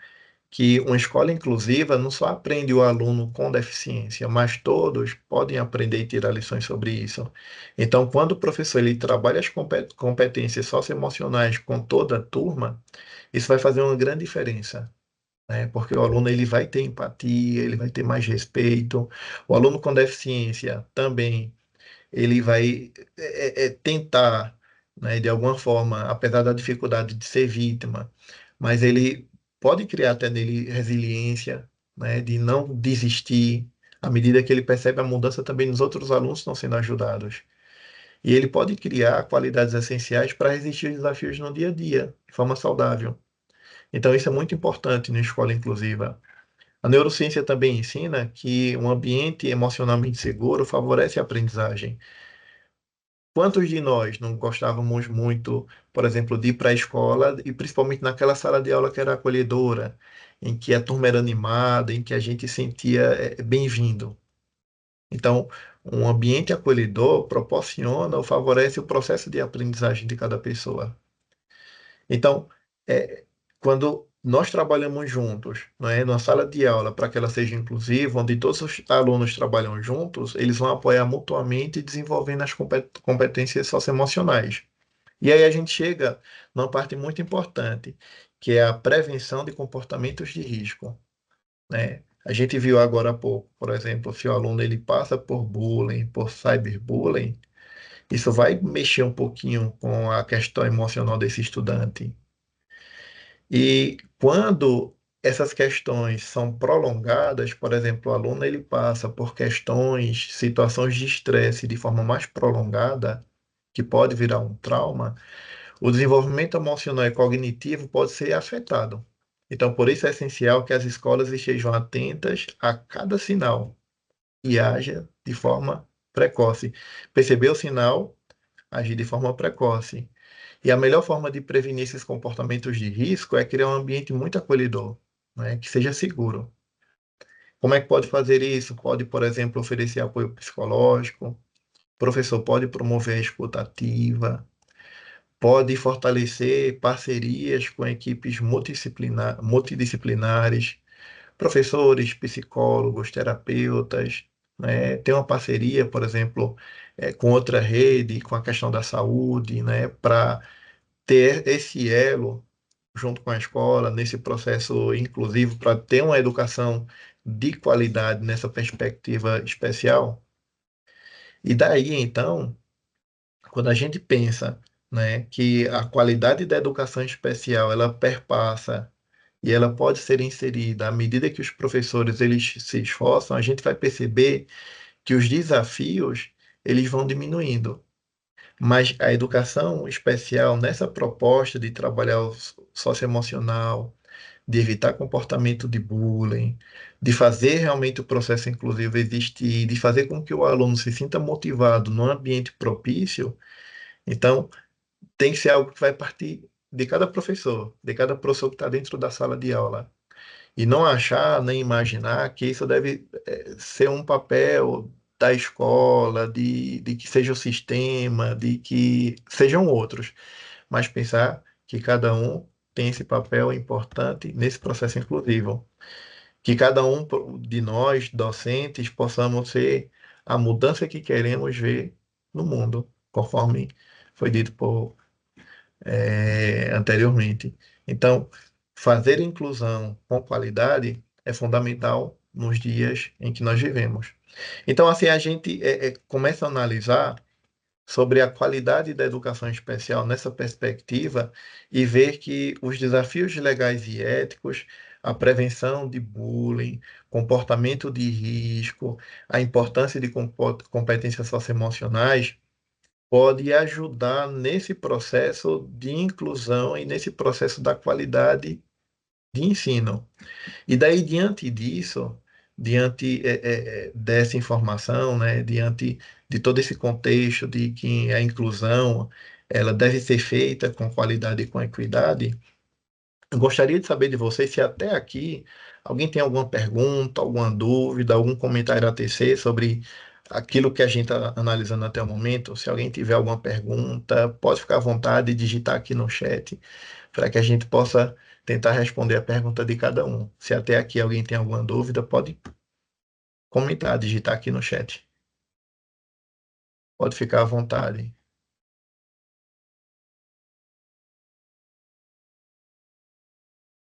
C: que uma escola inclusiva não só aprende o aluno com deficiência, mas todos podem aprender e tirar lições sobre isso. Então, quando o professor ele trabalha as competências socioemocionais com toda a turma, isso vai fazer uma grande diferença, né? Porque o aluno ele vai ter empatia, ele vai ter mais respeito. O aluno com deficiência também ele vai tentar, né, de alguma forma, apesar da dificuldade de ser vítima, mas ele pode criar até nele resiliência, né, de não desistir, à medida que ele percebe a mudança também nos outros alunos que estão sendo ajudados. E ele pode criar qualidades essenciais para resistir aos desafios no dia a dia, de forma saudável. Então, isso é muito importante na escola inclusiva. A neurociência também ensina que um ambiente emocionalmente seguro favorece a aprendizagem. Quantos de nós não gostávamos muito, por exemplo, de ir para a escola e principalmente naquela sala de aula que era acolhedora, em que a turma era animada, em que a gente sentia bem-vindo? Então, um ambiente acolhedor proporciona ou favorece o processo de aprendizagem de cada pessoa. Então, é, quando nós trabalhamos juntos, não é, numa sala de aula para que ela seja inclusiva, onde todos os alunos trabalham juntos, eles vão apoiar mutuamente, desenvolvendo as competências socioemocionais. E aí a gente chega numa parte muito importante, que é a prevenção de comportamentos de risco, né? A gente viu agora há pouco, por exemplo, se o aluno ele passa por bullying, por cyberbullying, isso vai mexer um pouquinho com a questão emocional desse estudante. E quando essas questões são prolongadas, por exemplo, o aluno ele passa por questões, situações de estresse de forma mais prolongada, que pode virar um trauma, o desenvolvimento emocional e cognitivo pode ser afetado. Então, por isso é essencial que as escolas estejam atentas a cada sinal e haja de forma precoce. Perceber o sinal, agir de forma precoce. E a melhor forma de prevenir esses comportamentos de risco é criar um ambiente muito acolhedor, né, que seja seguro. Como é que pode fazer isso? Pode, por exemplo, oferecer apoio psicológico, o professor pode promover a escuta ativa, pode fortalecer parcerias com equipes multidisciplinares, professores, psicólogos, terapeutas, né? Tem uma parceria, por exemplo, com outra rede, com a questão da saúde, né? Para ter esse elo junto com a escola, nesse processo inclusivo, para ter uma educação de qualidade nessa perspectiva especial. E daí, então, quando a gente pensa, né, que a qualidade da educação especial ela perpassa e ela pode ser inserida à medida que os professores eles se esforçam, a gente vai perceber que os desafios eles vão diminuindo. Mas a educação especial, nessa proposta de trabalhar o socioemocional, de evitar comportamento de bullying, de fazer realmente o processo inclusivo existir, de fazer com que o aluno se sinta motivado num ambiente propício, então tem que ser algo que vai partir de cada professor que está dentro da sala de aula. E não achar nem imaginar que isso deve ser um papel da escola, de que seja o sistema, de que sejam outros, mas pensar que cada um tem esse papel importante nesse processo inclusivo. Que cada um de nós, docentes, possamos ser a mudança que queremos ver no mundo, conforme foi dito anteriormente. Então, fazer inclusão com qualidade é fundamental nos dias em que nós vivemos. Então, assim, a gente começa a analisar sobre a qualidade da educação especial nessa perspectiva e ver que os desafios legais e éticos, a prevenção de bullying, comportamento de risco, a importância de competências socioemocionais pode ajudar nesse processo de inclusão e nesse processo da qualidade de ensino. E daí, diante disso, diante dessa informação, né, diante de todo esse contexto de que a inclusão ela deve ser feita com qualidade e com equidade, eu gostaria de saber de vocês se até aqui alguém tem alguma pergunta, alguma dúvida, algum comentário a tecer sobre aquilo que a gente está analisando até o momento. Se alguém tiver alguma pergunta, pode ficar à vontade de digitar aqui no chat para que a gente possa tentar responder a pergunta de cada um. Se até aqui alguém tem alguma dúvida, pode comentar, digitar aqui no chat. Pode ficar à vontade.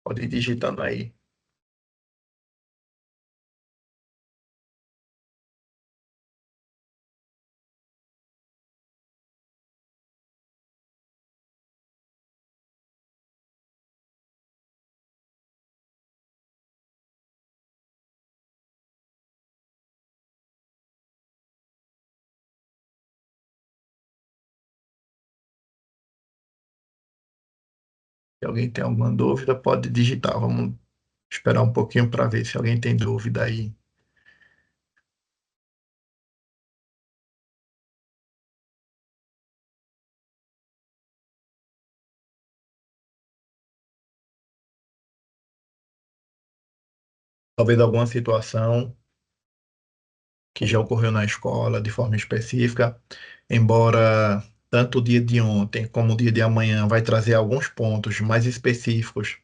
C: Pode ir digitando aí. Se alguém tem alguma dúvida, pode digitar. Vamos esperar um pouquinho para ver se alguém tem dúvida aí. Talvez alguma situação que já ocorreu na escola de forma específica, embora tanto o dia de ontem como o dia de amanhã vai trazer alguns pontos mais específicos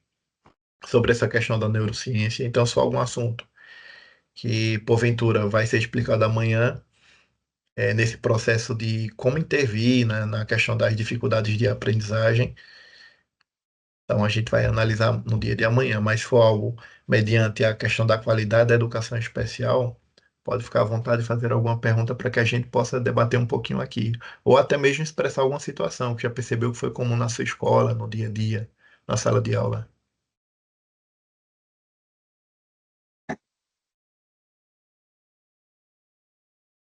C: sobre essa questão da neurociência, então só algum assunto que porventura vai ser explicado amanhã, nesse processo de como intervir, né, na questão das dificuldades de aprendizagem. Então a gente vai analisar no dia de amanhã, mas se for algo mediante a questão da qualidade da educação especial, pode ficar à vontade de fazer alguma pergunta para que a gente possa debater um pouquinho aqui, ou até mesmo expressar alguma situação que já percebeu que foi comum na sua escola, no dia a dia, na sala de aula.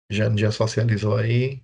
C: Já socializou aí?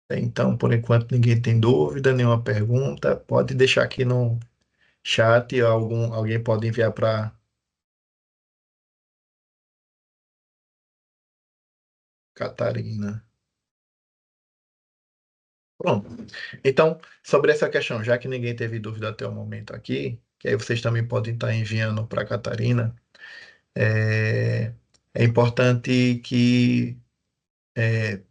C: Então, por enquanto, ninguém tem dúvida, nenhuma pergunta. Pode deixar aqui no chat, alguém pode enviar para Catarina. Pronto. Então, sobre essa questão, já que ninguém teve dúvida até o momento aqui, que aí vocês também podem estar enviando para a Catarina, é, é importante que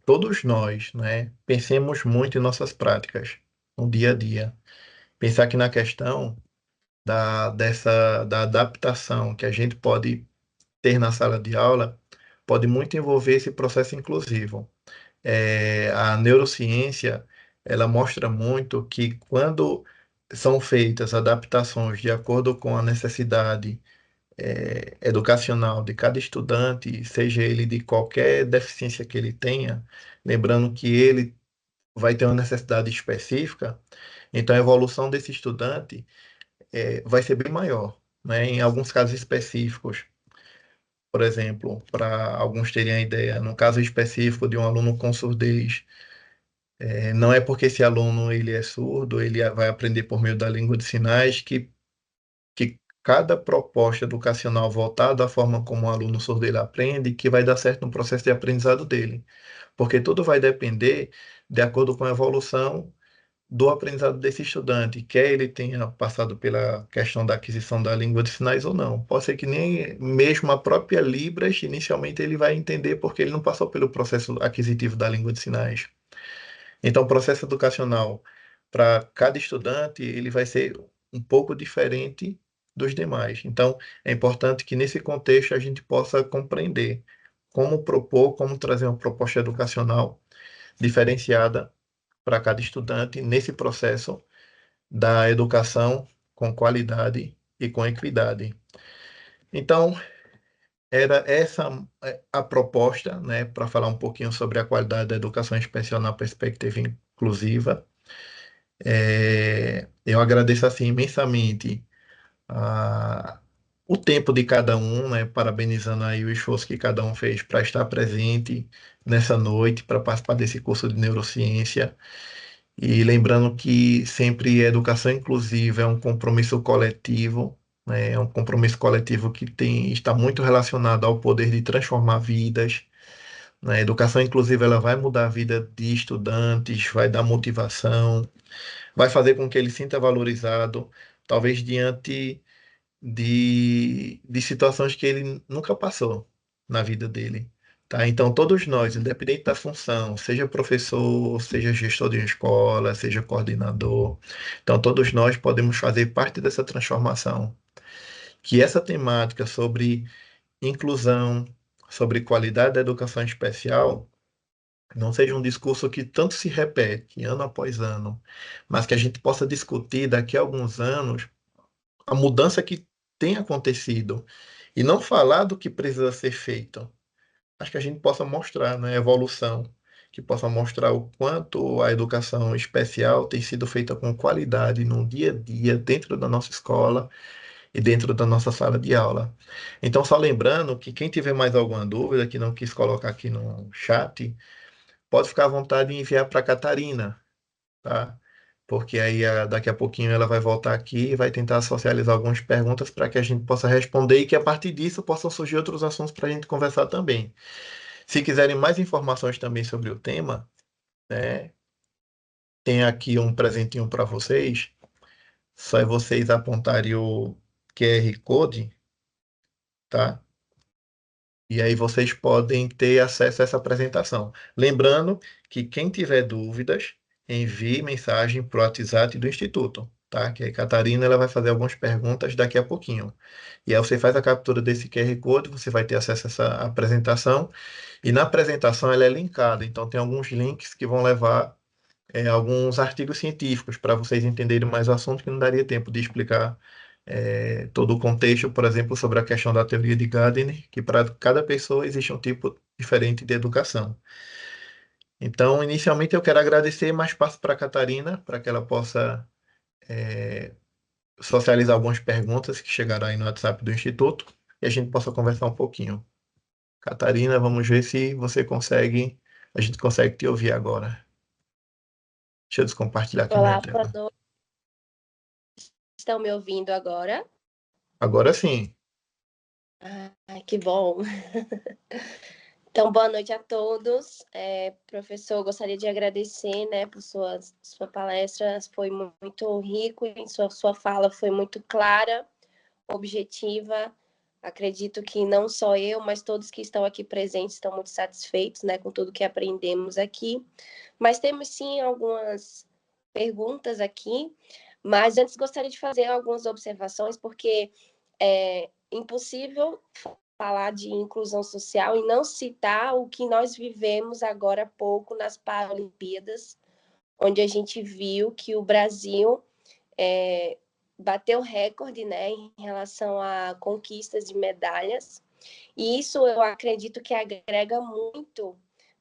C: todos nós, né, pensemos muito em nossas práticas no dia a dia. Pensar aqui na questão da adaptação que a gente pode ter na sala de aula, pode muito envolver esse processo inclusivo. A neurociência, ela mostra muito que quando são feitas adaptações de acordo com a necessidade educacional de cada estudante, seja ele de qualquer deficiência que ele tenha, lembrando que ele vai ter uma necessidade específica, então a evolução desse estudante vai ser bem maior, né? Em alguns casos específicos, por exemplo, para alguns terem a ideia, no caso específico de um aluno com surdez, não é porque esse aluno ele é surdo, ele vai aprender por meio da língua de sinais que cada proposta educacional voltada à forma como o aluno surdo ele aprende, que vai dar certo no processo de aprendizado dele. Porque tudo vai depender de acordo com a evolução do aprendizado desse estudante, quer ele tenha passado pela questão da aquisição da língua de sinais ou não. Pode ser que nem mesmo a própria Libras, inicialmente ele vai entender porque ele não passou pelo processo aquisitivo da língua de sinais. Então, o processo educacional para cada estudante, ele vai ser um pouco diferente dos demais. Então, é importante que nesse contexto a gente possa compreender como propor, como trazer uma proposta educacional diferenciada para cada estudante nesse processo da educação com qualidade e com equidade. Então, era essa a proposta, né, para falar um pouquinho sobre a qualidade da educação especial na perspectiva inclusiva. Eu agradeço assim imensamente a, o tempo de cada um, né, parabenizando aí o esforço que cada um fez para estar presente nessa noite, para participar desse curso de neurociência. E lembrando que sempre a educação inclusiva é um compromisso coletivo, né, é um compromisso coletivo que está muito relacionado ao poder de transformar vidas. Né? A educação inclusiva ela vai mudar a vida de estudantes, vai dar motivação, vai fazer com que ele sinta valorizado, talvez diante de situações que ele nunca passou na vida dele. Tá? Então, todos nós, independente da função, seja professor, seja gestor de uma escola, seja coordenador, então todos nós podemos fazer parte dessa transformação. Que essa temática sobre inclusão, sobre qualidade da educação especial, não seja um discurso que tanto se repete ano após ano, mas que a gente possa discutir daqui a alguns anos a mudança que tem acontecido e não falar do que precisa ser feito. Acho que a gente possa mostrar, né, a evolução, que possa mostrar o quanto a educação especial tem sido feita com qualidade no dia a dia, dentro da nossa escola e dentro da nossa sala de aula. Então, só lembrando que quem tiver mais alguma dúvida, que não quis colocar aqui no chat, pode ficar à vontade em enviar para a Catarina, tá? Porque aí daqui a pouquinho ela vai voltar aqui e vai tentar socializar algumas perguntas para que a gente possa responder e que a partir disso possam surgir outros assuntos para a gente conversar também. Se quiserem mais informações também sobre o tema, né, tem aqui um presentinho para vocês. Só é vocês apontarem o QR Code, tá? E aí vocês podem ter acesso a essa apresentação. Lembrando que quem tiver dúvidas, envie mensagem para o WhatsApp do Instituto, tá? Que a Catarina ela vai fazer algumas perguntas daqui a pouquinho. E aí você faz a captura desse QR Code, você vai ter acesso a essa apresentação. E na apresentação ela é linkada, então tem alguns links que vão levar alguns artigos científicos para vocês entenderem mais o assunto, que não daria tempo de explicar todo o contexto, por exemplo, sobre a questão da teoria de Gardner, que para cada pessoa existe um tipo diferente de educação. Então, inicialmente eu quero agradecer, mas passo para a Catarina, para que ela possa socializar algumas perguntas que chegaram aí no WhatsApp do Instituto e a gente possa conversar um pouquinho. Catarina, vamos ver se você consegue, a gente consegue te ouvir agora. Deixa eu descompartilhar aqui minha
F: Olá, boa
C: tela.
F: noite. Estão me ouvindo agora?
C: Agora sim.
F: Ai, que bom. Então, boa noite a todos. Professor, gostaria de agradecer, né, por sua palestra, foi muito rico, e sua fala foi muito clara, objetiva. Acredito que não só eu, mas todos que estão aqui presentes estão muito satisfeitos, né, com tudo que aprendemos aqui. Mas temos, sim, algumas perguntas aqui, mas antes gostaria de fazer algumas observações, porque é impossível falar de inclusão social e não citar o que nós vivemos agora há pouco nas Paralimpíadas, onde a gente viu que o Brasil bateu recorde, né, em relação a conquistas de medalhas, e isso eu acredito que agrega muito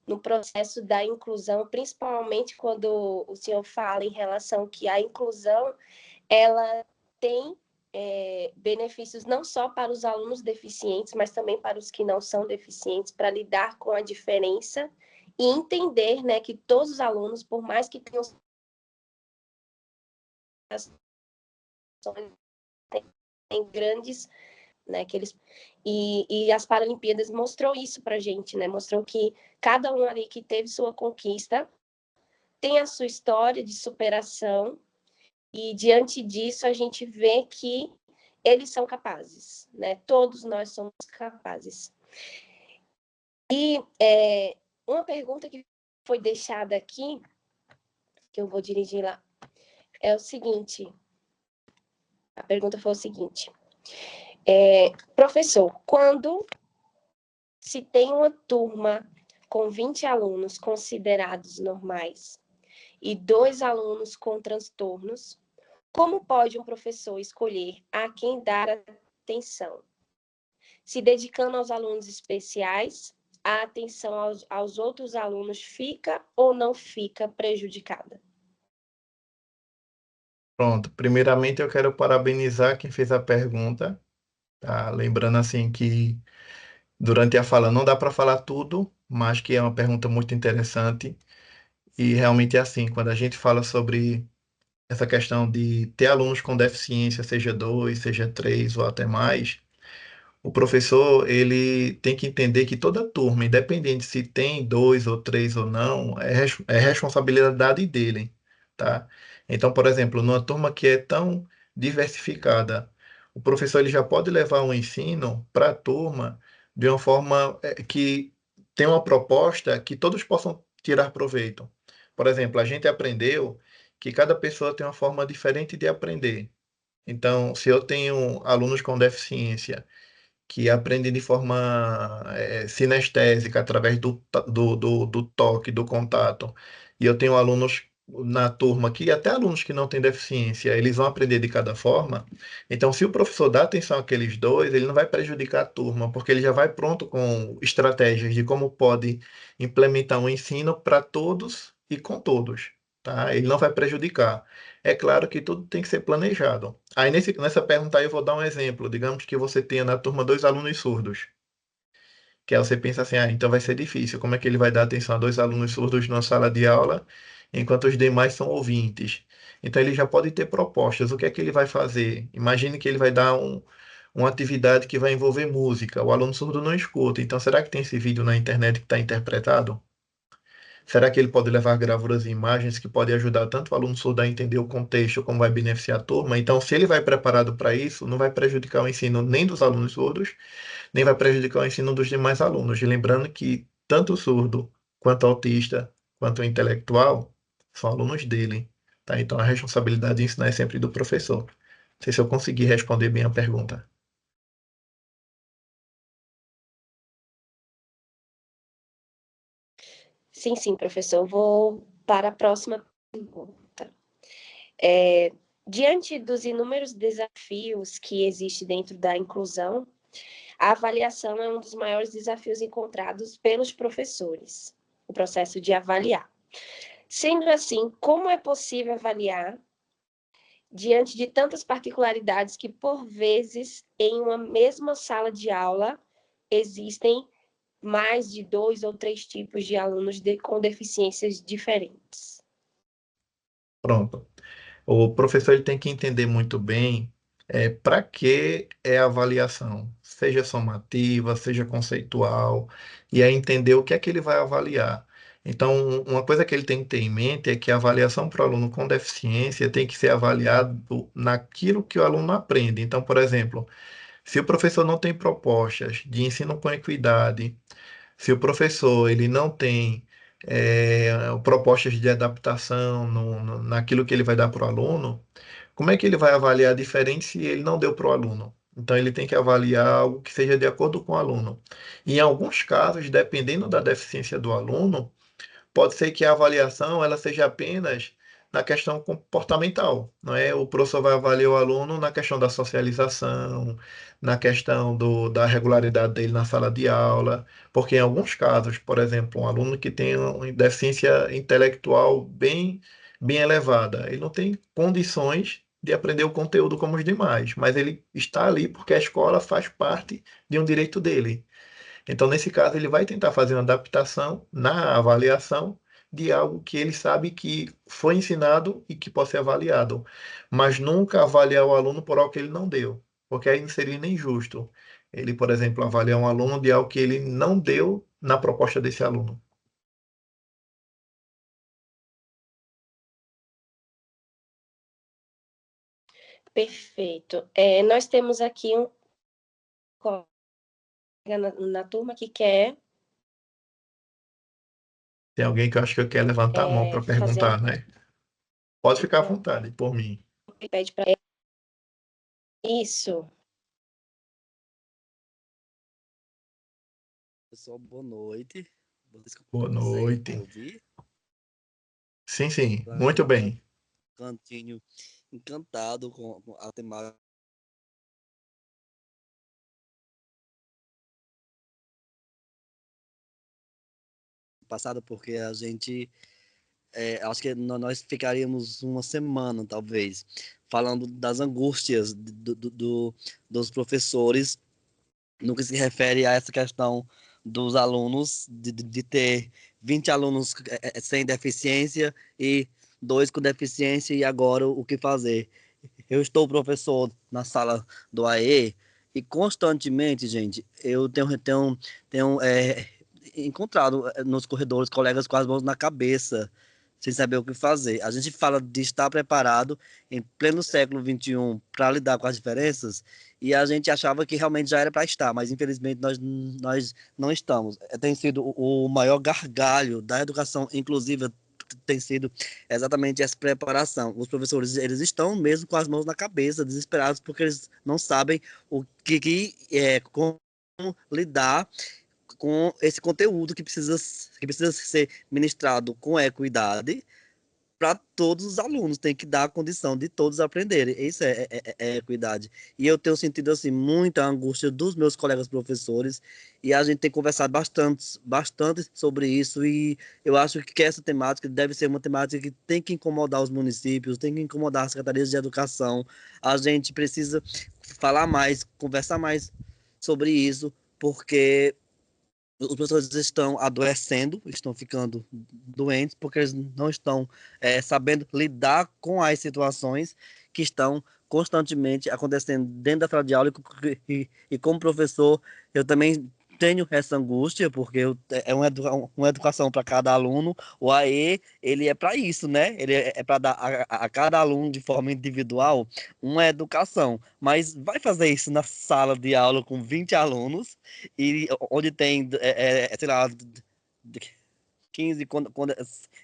F: no processo da inclusão, principalmente quando o senhor fala em relação que a inclusão ela tem benefícios não só para os alunos deficientes, mas também para os que não são deficientes, para lidar com a diferença e entender, né, que todos os alunos, por mais que tenham têm grandes, né, que eles e as Paralimpíadas mostrou isso para a gente, né, mostrou que cada um ali que teve sua conquista tem a sua história de superação. E, diante disso, a gente vê que eles são capazes, né? Todos nós somos capazes. E uma pergunta que foi deixada aqui que eu vou dirigir lá. É o seguinte, a pergunta foi o seguinte, professor, quando se tem uma turma com 20 alunos considerados normais e 2 alunos com transtornos, como pode um professor escolher a quem dar atenção? Se dedicando aos alunos especiais, a atenção aos outros alunos fica ou não fica prejudicada?
C: Pronto. Primeiramente, eu quero parabenizar quem fez a pergunta, tá? Lembrando assim que durante a fala não dá para falar tudo, mas que é uma pergunta muito interessante e realmente é assim, quando a gente fala sobre essa questão de ter alunos com deficiência, seja dois, seja três ou até mais, o professor ele tem que entender que toda turma, independente se tem dois ou três ou não, é responsabilidade dele, tá? Então, por exemplo, numa turma que é tão diversificada, o professor ele já pode levar o ensino para a turma de uma forma que tem uma proposta que todos possam tirar proveito. Por exemplo, a gente aprendeu que cada pessoa tem uma forma diferente de aprender. Então, se eu tenho alunos com deficiência que aprendem de forma sinestésica, através do toque, do contato. E eu tenho alunos na turma que, até alunos que não têm deficiência, eles vão aprender de cada forma. Então, se o professor dá atenção àqueles dois, ele não vai prejudicar a turma, porque ele já vai pronto com estratégias de como pode implementar um ensino para todos e com todos. Tá? Ele não vai prejudicar. É claro que tudo tem que ser planejado. Aí nessa pergunta aí eu vou dar um exemplo. Digamos que você tenha na turma dois alunos surdos. Que aí você pensa assim, então vai ser difícil. Como é que ele vai dar atenção a dois alunos surdos numa sala de aula, enquanto os demais são ouvintes? Então ele já pode ter propostas. O que é que ele vai fazer? Imagine que ele vai dar uma atividade que vai envolver música. O aluno surdo não escuta. Então será que tem esse vídeo na internet que está interpretado? Será que ele pode levar gravuras e imagens que podem ajudar tanto o aluno surdo a entender o contexto como vai beneficiar a turma? Então, se ele vai preparado para isso, não vai prejudicar o ensino nem dos alunos surdos, nem vai prejudicar o ensino dos demais alunos. E lembrando que tanto o surdo, quanto o autista, quanto o intelectual, são alunos dele. Tá? Então, a responsabilidade de ensinar é sempre do professor. Não sei se eu consegui responder bem a pergunta.
F: Sim, professor. Eu vou para a próxima pergunta. Diante dos inúmeros desafios que existem dentro da inclusão, a avaliação é um dos maiores desafios encontrados pelos professores, o processo de avaliar. Sendo assim, como é possível avaliar diante de tantas particularidades que, por vezes, em uma mesma sala de aula, existem mais de 2 ou 3 tipos de alunos com deficiências diferentes?
C: Pronto. O professor ele tem que entender muito bem para que é a avaliação, seja somativa, seja conceitual, e aí entender o que é que ele vai avaliar. Então, uma coisa que ele tem que ter em mente é que a avaliação para o aluno com deficiência tem que ser avaliado naquilo que o aluno aprende. Então, por exemplo, se o professor não tem propostas de ensino com equidade, se o professor ele não tem propostas de adaptação naquilo que ele vai dar para o aluno, como é que ele vai avaliar diferente se ele não deu para o aluno? Então, ele tem que avaliar algo que seja de acordo com o aluno. E, em alguns casos, dependendo da deficiência do aluno, pode ser que a avaliação ela seja apenas na questão comportamental, não é? O professor vai avaliar o aluno na questão da socialização, na questão da regularidade dele na sala de aula, porque em alguns casos, por exemplo, um aluno que tem uma deficiência intelectual bem elevada, ele não tem condições de aprender o conteúdo como os demais, mas ele está ali porque a escola faz parte de um direito dele. Então, nesse caso, ele vai tentar fazer uma adaptação na avaliação de algo que ele sabe que foi ensinado e que pode ser avaliado, mas nunca avaliar o aluno por algo que ele não deu, porque aí não seria nem justo. Ele, por exemplo, avaliar um aluno de algo que ele não deu na proposta desse aluno.
F: Perfeito. Nós temos aqui um colega na turma que quer
C: Tem alguém que eu acho que quer levantar a mão para
F: fazer
C: perguntar, né? Pode ficar à vontade, por mim.
F: Pede para isso.
G: Pessoal, boa noite. Vocês
C: Boa
G: conseguem me
C: noite.
G: ouvir?
C: Sim, sim,
G: Pra
C: muito
G: mim,
C: bem.
G: cantinho encantado com a temática passada, porque a gente, acho que nós ficaríamos uma semana, talvez, falando das angústias dos professores no que se refere a essa questão dos alunos, de ter 20 alunos sem deficiência e 2 com deficiência, e agora o que fazer? Eu estou professor na sala do AE e constantemente, gente, eu tenho encontrado nos corredores colegas com as mãos na cabeça, sem saber o que fazer. A gente fala de estar preparado em pleno século XXI para lidar com as diferenças, e a gente achava que realmente já era para estar, mas infelizmente nós não estamos. Tem sido o maior gargalho da educação inclusiva, tem sido exatamente essa preparação. Os professores, eles estão mesmo com as mãos na cabeça, desesperados, porque eles não sabem como lidar com esse conteúdo que precisa ser ministrado com equidade para todos os alunos, tem que dar a condição de todos aprenderem. Isso é equidade. E eu tenho sentido assim muita angústia dos meus colegas professores, e a gente tem conversado bastante sobre isso, e eu acho que essa temática deve ser uma temática que tem que incomodar os municípios, tem que incomodar as secretarias de educação. A gente precisa falar mais, conversar mais sobre isso, porque os professores estão adoecendo, estão ficando doentes, porque eles não estão sabendo lidar com as situações que estão constantemente acontecendo dentro da sala de aula, e como professor, eu também tenho essa angústia, porque é uma educação para cada aluno. O AE, ele é para isso, né? Ele é para dar a cada aluno, de forma individual, uma educação, mas vai fazer isso na sala de aula com 20 alunos, e onde tem, sei lá, 15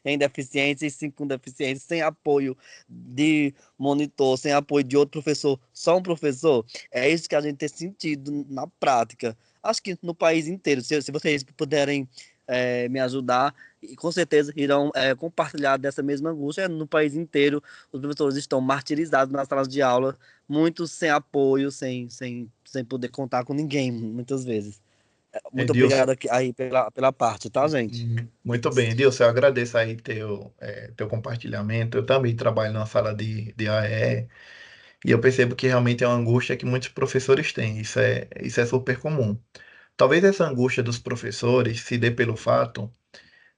G: em deficiência e 5 com deficiência, sem apoio de monitor, sem apoio de outro professor, só um professor. É isso que a gente tem sentido na prática. Acho que no país inteiro, se vocês puderem me ajudar, e com certeza irão compartilhar dessa mesma angústia. No país inteiro, os professores estão martirizados nas salas de aula, muitos sem apoio, sem poder contar com ninguém, muitas vezes. Muito
C: Edilson,
G: obrigado aí pela parte, tá, gente?
C: muito bem. Edilson, eu agradeço aí teu compartilhamento. Eu também trabalho na sala de AE e eu percebo que realmente é uma angústia que muitos professores têm. Isso é super comum. Talvez essa angústia dos professores se dê pelo fato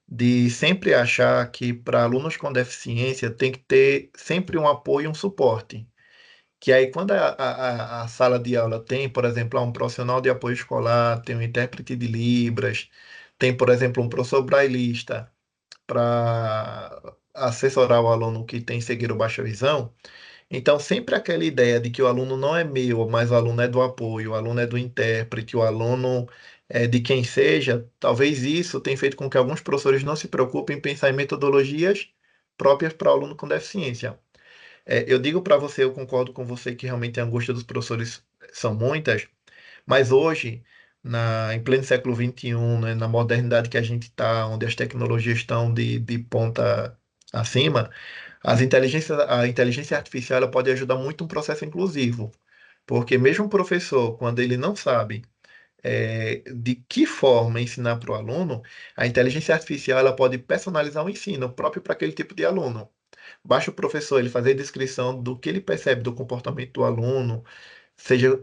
C: de sempre achar que para alunos com deficiência tem que ter sempre um apoio e um suporte. Que aí, quando a sala de aula tem, por exemplo, um profissional de apoio escolar, tem um intérprete de Libras, tem, por exemplo, um professor brailista para assessorar o aluno que tem cegueira ou baixa visão, então sempre aquela ideia de que o aluno não é meu, mas o aluno é do apoio, o aluno é do intérprete, o aluno é de quem seja, talvez isso tenha feito com que alguns professores não se preocupem em pensar em metodologias próprias para o aluno com deficiência. Eu digo para você, eu concordo com você que realmente a angústia dos professores são muitas, mas hoje, em pleno século XXI, né, na modernidade que a gente está, onde as tecnologias estão de ponta acima, a inteligência artificial ela pode ajudar muito um processo inclusivo, porque mesmo o professor, quando ele não sabe de que forma ensinar para o aluno, a inteligência artificial ela pode personalizar o ensino próprio para aquele tipo de aluno. Basta o professor ele fazer a descrição do que ele percebe do comportamento do aluno, seja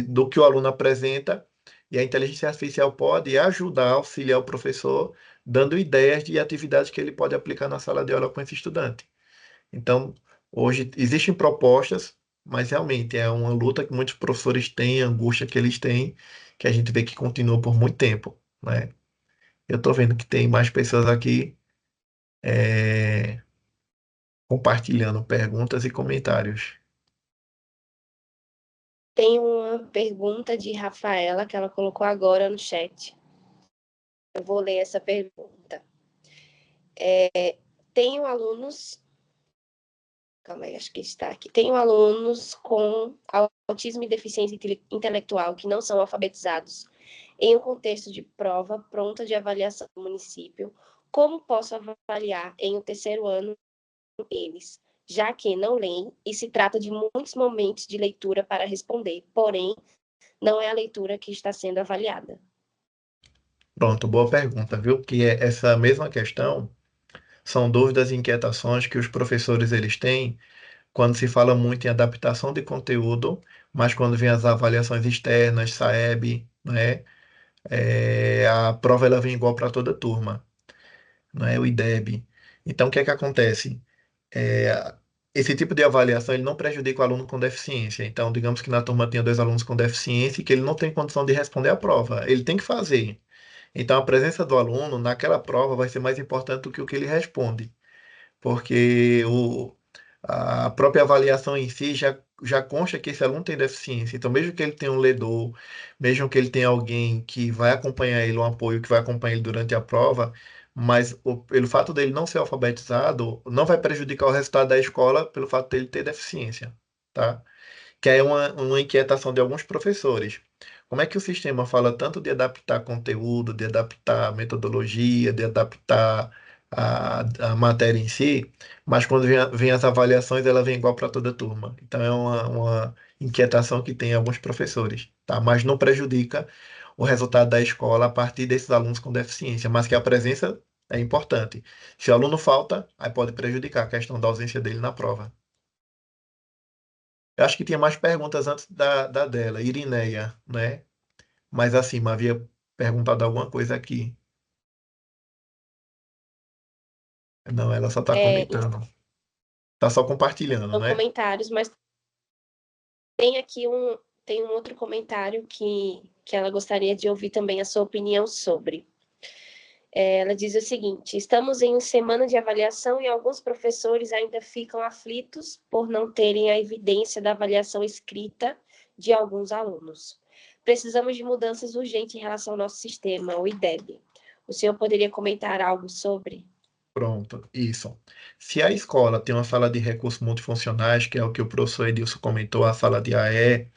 C: do que o aluno apresenta, e a inteligência artificial pode ajudar, auxiliar o professor, dando ideias de atividades que ele pode aplicar na sala de aula com esse estudante. Então, hoje existem propostas, mas realmente é uma luta que muitos professores têm, a angústia que eles têm, que a gente vê que continua por muito tempo, né? Eu estou vendo que tem mais pessoas aqui é, compartilhando perguntas e comentários.
F: Tem uma pergunta de Rafaela que ela colocou agora no chat. Eu vou ler essa pergunta. Tenho alunos calma aí, acho que está aqui. Tenho alunos com autismo e deficiência intelectual que não são alfabetizados em um contexto de prova pronta de avaliação do município. Como posso avaliar em um terceiro ano eles, já que não leem e se trata de muitos momentos de leitura para responder, porém, não é a leitura que está sendo avaliada.
C: Pronto, boa pergunta, viu? Que é essa mesma questão são dúvidas e inquietações que os professores eles têm quando se fala muito em adaptação de conteúdo, mas quando vem as avaliações externas, SAEB, né? A prova ela vem igual para toda turma, não é o IDEB. Então, o que é que acontece? É, esse tipo de avaliação ele não prejudica o aluno com deficiência. Então, digamos que na turma tenha dois alunos com deficiência e que ele não tem condição de responder a prova. Ele tem que fazer. Então, a presença do aluno naquela prova vai ser mais importante do que o que ele responde, porque a própria avaliação em si já consta que esse aluno tem deficiência. Então, mesmo que ele tenha um ledor, mesmo que ele tenha alguém que vai acompanhar ele, um apoio que vai acompanhar ele durante a prova, mas pelo fato dele não ser alfabetizado, não vai prejudicar o resultado da escola pelo fato dele ter deficiência, tá? Que é uma inquietação de alguns professores. Como é que o sistema fala tanto de adaptar conteúdo, de adaptar metodologia, de adaptar a matéria em si, mas quando vem as avaliações, ela vem igual para toda a turma. Então é uma inquietação que tem alguns professores, tá? Mas não prejudica o resultado da escola a partir desses alunos com deficiência, mas que a presença é importante. Se o aluno falta, aí pode prejudicar a questão da ausência dele na prova. Eu acho que tinha mais perguntas antes da dela, Irineia, né? Mas assim, havia perguntado alguma coisa aqui. Não, ela só está comentando. Está só compartilhando,
F: São
C: né?
F: comentários, mas tem aqui tem um outro comentário que ela gostaria de ouvir também a sua opinião sobre. Ela diz o seguinte: estamos em semana de avaliação e alguns professores ainda ficam aflitos por não terem a evidência da avaliação escrita de alguns alunos. Precisamos de mudanças urgentes em relação ao nosso sistema, o IDEB. O senhor poderia comentar algo sobre?
C: Pronto, isso. Se a escola tem uma sala de recursos multifuncionais, que é o que o professor Edilson comentou, a sala de AE,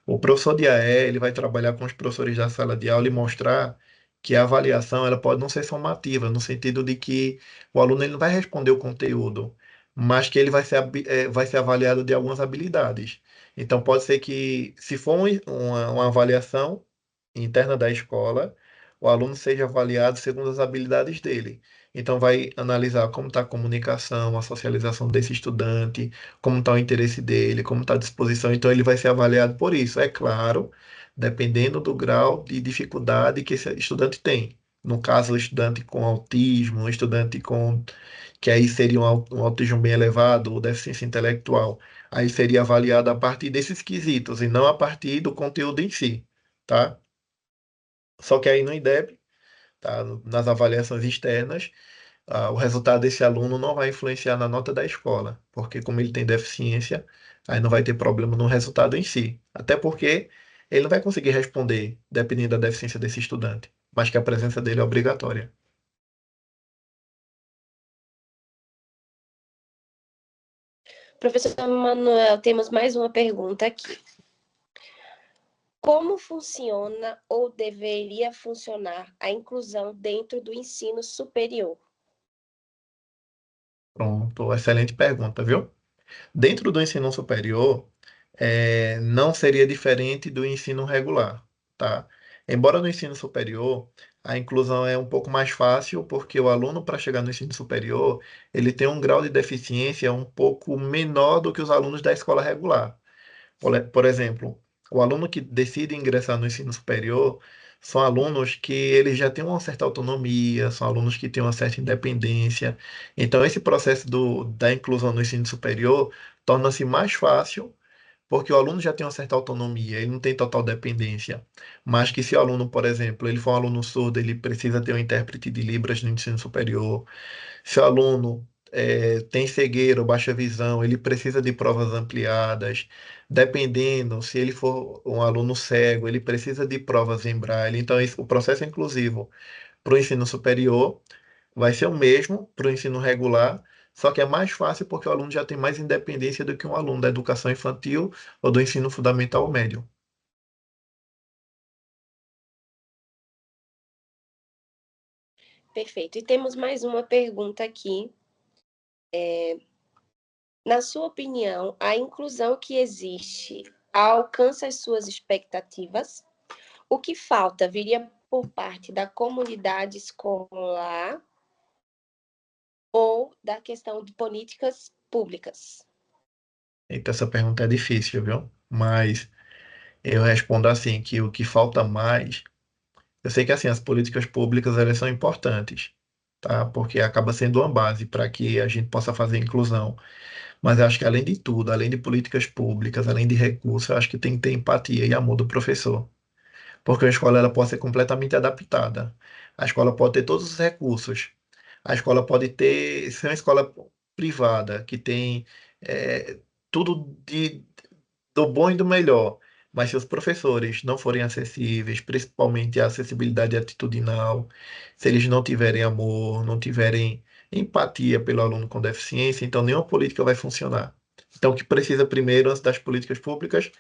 C: o professor de AE, ele vai trabalhar com os professores da sala de aula e mostrar que a avaliação ela pode não ser somativa, no sentido de que o aluno ele não vai responder o conteúdo, mas que ele vai ser avaliado de algumas habilidades. Então, pode ser que, se for uma avaliação interna da escola, o aluno seja avaliado segundo as habilidades dele. Então, vai analisar como está a comunicação, a socialização desse estudante, como está o interesse dele, como está a disposição. Então, ele vai ser avaliado por isso. É claro, dependendo do grau de dificuldade que esse estudante tem. No caso, o estudante com autismo, o estudante com, que aí seria um autismo bem elevado, ou deficiência intelectual, aí seria avaliado a partir desses quesitos e não a partir do conteúdo em si, tá? Só que aí no IDEB, tá? Nas avaliações externas, o resultado desse aluno não vai influenciar na nota da escola, porque como ele tem deficiência, aí não vai ter problema no resultado em si. Até porque ele não vai conseguir responder, dependendo da deficiência desse estudante, mas que a presença dele é obrigatória.
F: Professor Manuel, temos mais uma pergunta aqui. Como funciona ou deveria funcionar a inclusão dentro do ensino superior?
C: Pronto, excelente pergunta, viu? Dentro do ensino superior, não seria diferente do ensino regular, tá? Embora no ensino superior a inclusão é um pouco mais fácil, porque o aluno, para chegar no ensino superior, ele tem um grau de deficiência um pouco menor do que os alunos da escola regular. Por exemplo, o aluno que decide ingressar no ensino superior são alunos que eles já têm uma certa autonomia, são alunos que têm uma certa independência. Então, esse processo da inclusão no ensino superior torna-se mais fácil porque o aluno já tem uma certa autonomia, ele não tem total dependência. Mas que se o aluno, por exemplo, ele for um aluno surdo, ele precisa ter um intérprete de Libras no ensino superior. Se o aluno tem cegueira ou baixa visão, ele precisa de provas ampliadas. Dependendo, se ele for um aluno cego, ele precisa de provas em braille. Então, o processo inclusivo para o ensino superior vai ser o mesmo para o ensino regular, Só que é mais fácil porque o aluno já tem mais independência do que um aluno da educação infantil ou do ensino fundamental ou médio.
F: Perfeito. E temos mais uma pergunta aqui. Na sua opinião, a inclusão que existe alcança as suas expectativas? O que falta viria por parte da comunidade escolar ou da questão de políticas públicas?
C: Então, essa pergunta é difícil, viu? Mas eu respondo assim, que o que falta mais... Eu sei que assim, as políticas públicas elas são importantes, tá? Porque acaba sendo uma base para que a gente possa fazer inclusão. Mas eu acho que além de tudo, além de políticas públicas, além de recursos, eu acho que tem que ter empatia e amor do professor. Porque a escola ela pode ser completamente adaptada. A escola pode ter todos os recursos. A escola pode ter, ser uma escola privada, que tem tudo do bom e do melhor. Mas se os professores não forem acessíveis, principalmente a acessibilidade atitudinal, se eles não tiverem amor, não tiverem empatia pelo aluno com deficiência, então nenhuma política vai funcionar. Então, o que precisa primeiro, antes das políticas públicas,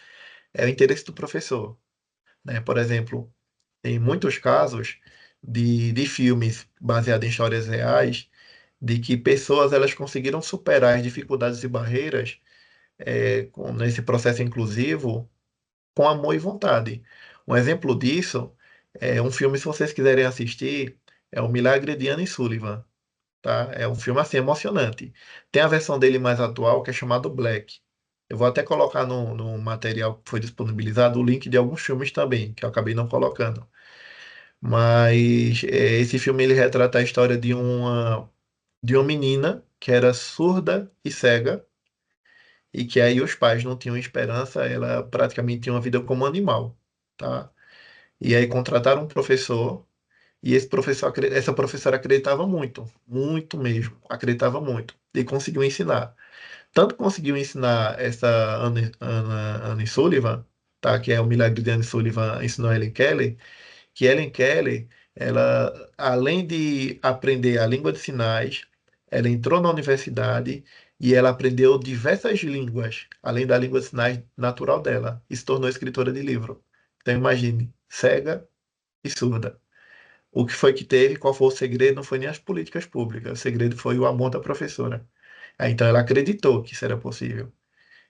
C: é o interesse do professor, né? Por exemplo, tem muitos casos de filmes baseados em histórias reais, de que pessoas elas conseguiram superar as dificuldades e barreiras nesse processo inclusivo com amor e vontade. Um exemplo disso é um filme, se vocês quiserem assistir, é O Milagre de Anne Sullivan, tá? É um filme assim emocionante. Tem a versão dele mais atual que é chamado Black. Eu vou até colocar no material que foi disponibilizado o link de alguns filmes também, que eu acabei não colocando. Mas esse filme ele retrata a história de uma menina que era surda e cega, e que aí os pais não tinham esperança, ela praticamente tinha uma vida como animal, tá? E aí contrataram um professor, e esse professor, essa professora acreditava muito, muito mesmo, acreditava muito, e conseguiu ensinar. Tanto conseguiu ensinar essa Anne Sullivan, tá? Que é o Milagre de Anne Sullivan, ensinou a Ellen Keller, que Ellen Keller, ela, além de aprender a língua de sinais, ela entrou na universidade e ela aprendeu diversas línguas, além da língua de sinais natural dela, e se tornou escritora de livro. Então imagine, cega e surda. O que foi que teve, qual foi o segredo? Não foi nem as políticas públicas, o segredo foi o amor da professora. Então ela acreditou que isso era possível.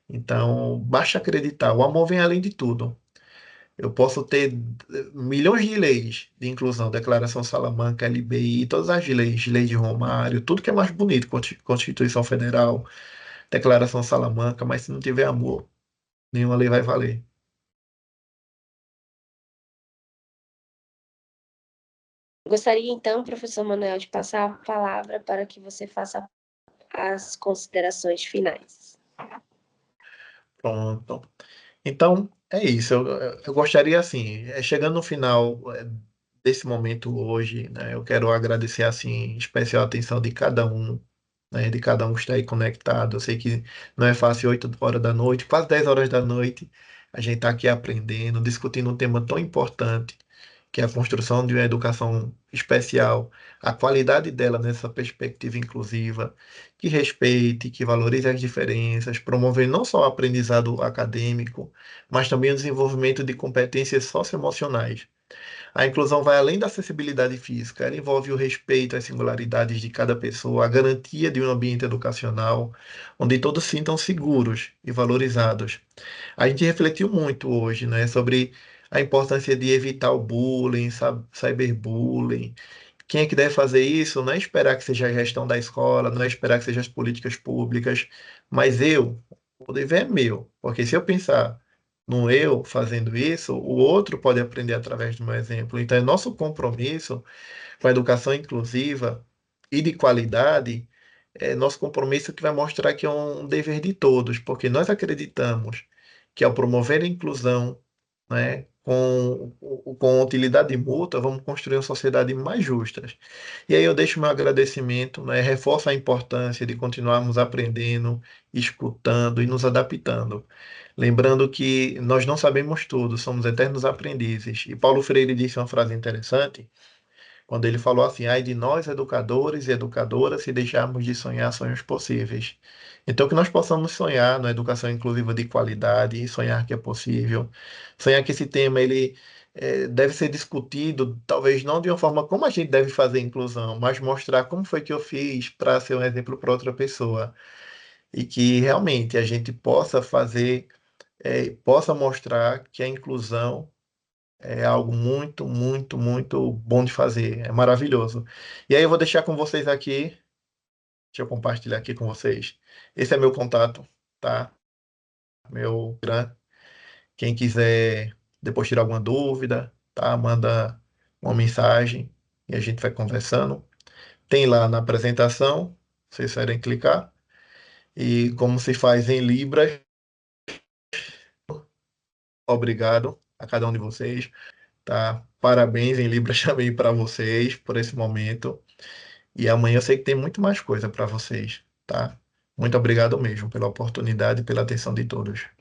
C: Então, basta acreditar, o amor vem além de tudo. Eu posso ter milhões de leis de inclusão, Declaração Salamanca, LBI, todas as leis, lei de Romário, tudo que é mais bonito, Constituição Federal, Declaração Salamanca, mas se não tiver amor, nenhuma lei vai valer.
F: Gostaria então, professor Manuel, de passar a palavra para que você faça as considerações finais.
C: Pronto. Então, é isso. Eu gostaria, assim, chegando no final desse momento hoje, né, eu quero agradecer, assim, especial atenção de cada um, né, de cada um que está aí conectado. Eu sei que não é fácil 8 horas da noite, quase 10 horas da noite, a gente está aqui aprendendo, discutindo um tema tão importante, que é a construção de uma educação especial, a qualidade dela nessa perspectiva inclusiva, que respeite, que valorize as diferenças, promover não só o aprendizado acadêmico, mas também o desenvolvimento de competências socioemocionais. A inclusão vai além da acessibilidade física, ela envolve o respeito às singularidades de cada pessoa, a garantia de um ambiente educacional onde todos se sintam seguros e valorizados. A gente refletiu muito hoje, né, sobre a importância de evitar o bullying, cyberbullying. Quem é que deve fazer isso? Não é esperar que seja a gestão da escola, não é esperar que sejam as políticas públicas, mas o dever é meu, porque se eu pensar no eu fazendo isso, o outro pode aprender através do meu exemplo. Então, é nosso compromisso com a educação inclusiva e de qualidade, é nosso compromisso que vai mostrar que é um dever de todos, porque nós acreditamos que ao promover a inclusão, né, com utilidade mútua, vamos construir uma sociedade mais justa. E aí eu deixo meu agradecimento, né, reforço a importância de continuarmos aprendendo, escutando e nos adaptando. Lembrando que nós não sabemos tudo, somos eternos aprendizes. E Paulo Freire disse uma frase interessante, quando ele falou assim, ai de nós, educadores e educadoras, se deixarmos de sonhar sonhos possíveis. Então, que nós possamos sonhar na educação inclusiva de qualidade, sonhar que é possível, sonhar que esse tema ele deve ser discutido, talvez não de uma forma como a gente deve fazer inclusão, mas mostrar como foi que eu fiz para ser um exemplo para outra pessoa. E que realmente a gente possa fazer, possa mostrar que a inclusão é algo muito, muito, muito bom de fazer. É maravilhoso. E aí eu vou deixar com vocês aqui, deixa eu compartilhar aqui com vocês. Esse é meu contato, tá? Meu Instagram. Quem quiser depois tirar alguma dúvida, tá? Manda uma mensagem e a gente vai conversando. Tem lá na apresentação, vocês querem clicar. E como se faz em Libras, obrigado a cada um de vocês, tá? Parabéns em Libras também para vocês por esse momento. E amanhã eu sei que tem muito mais coisa para vocês, tá? Muito obrigado mesmo pela oportunidade e pela atenção de todos.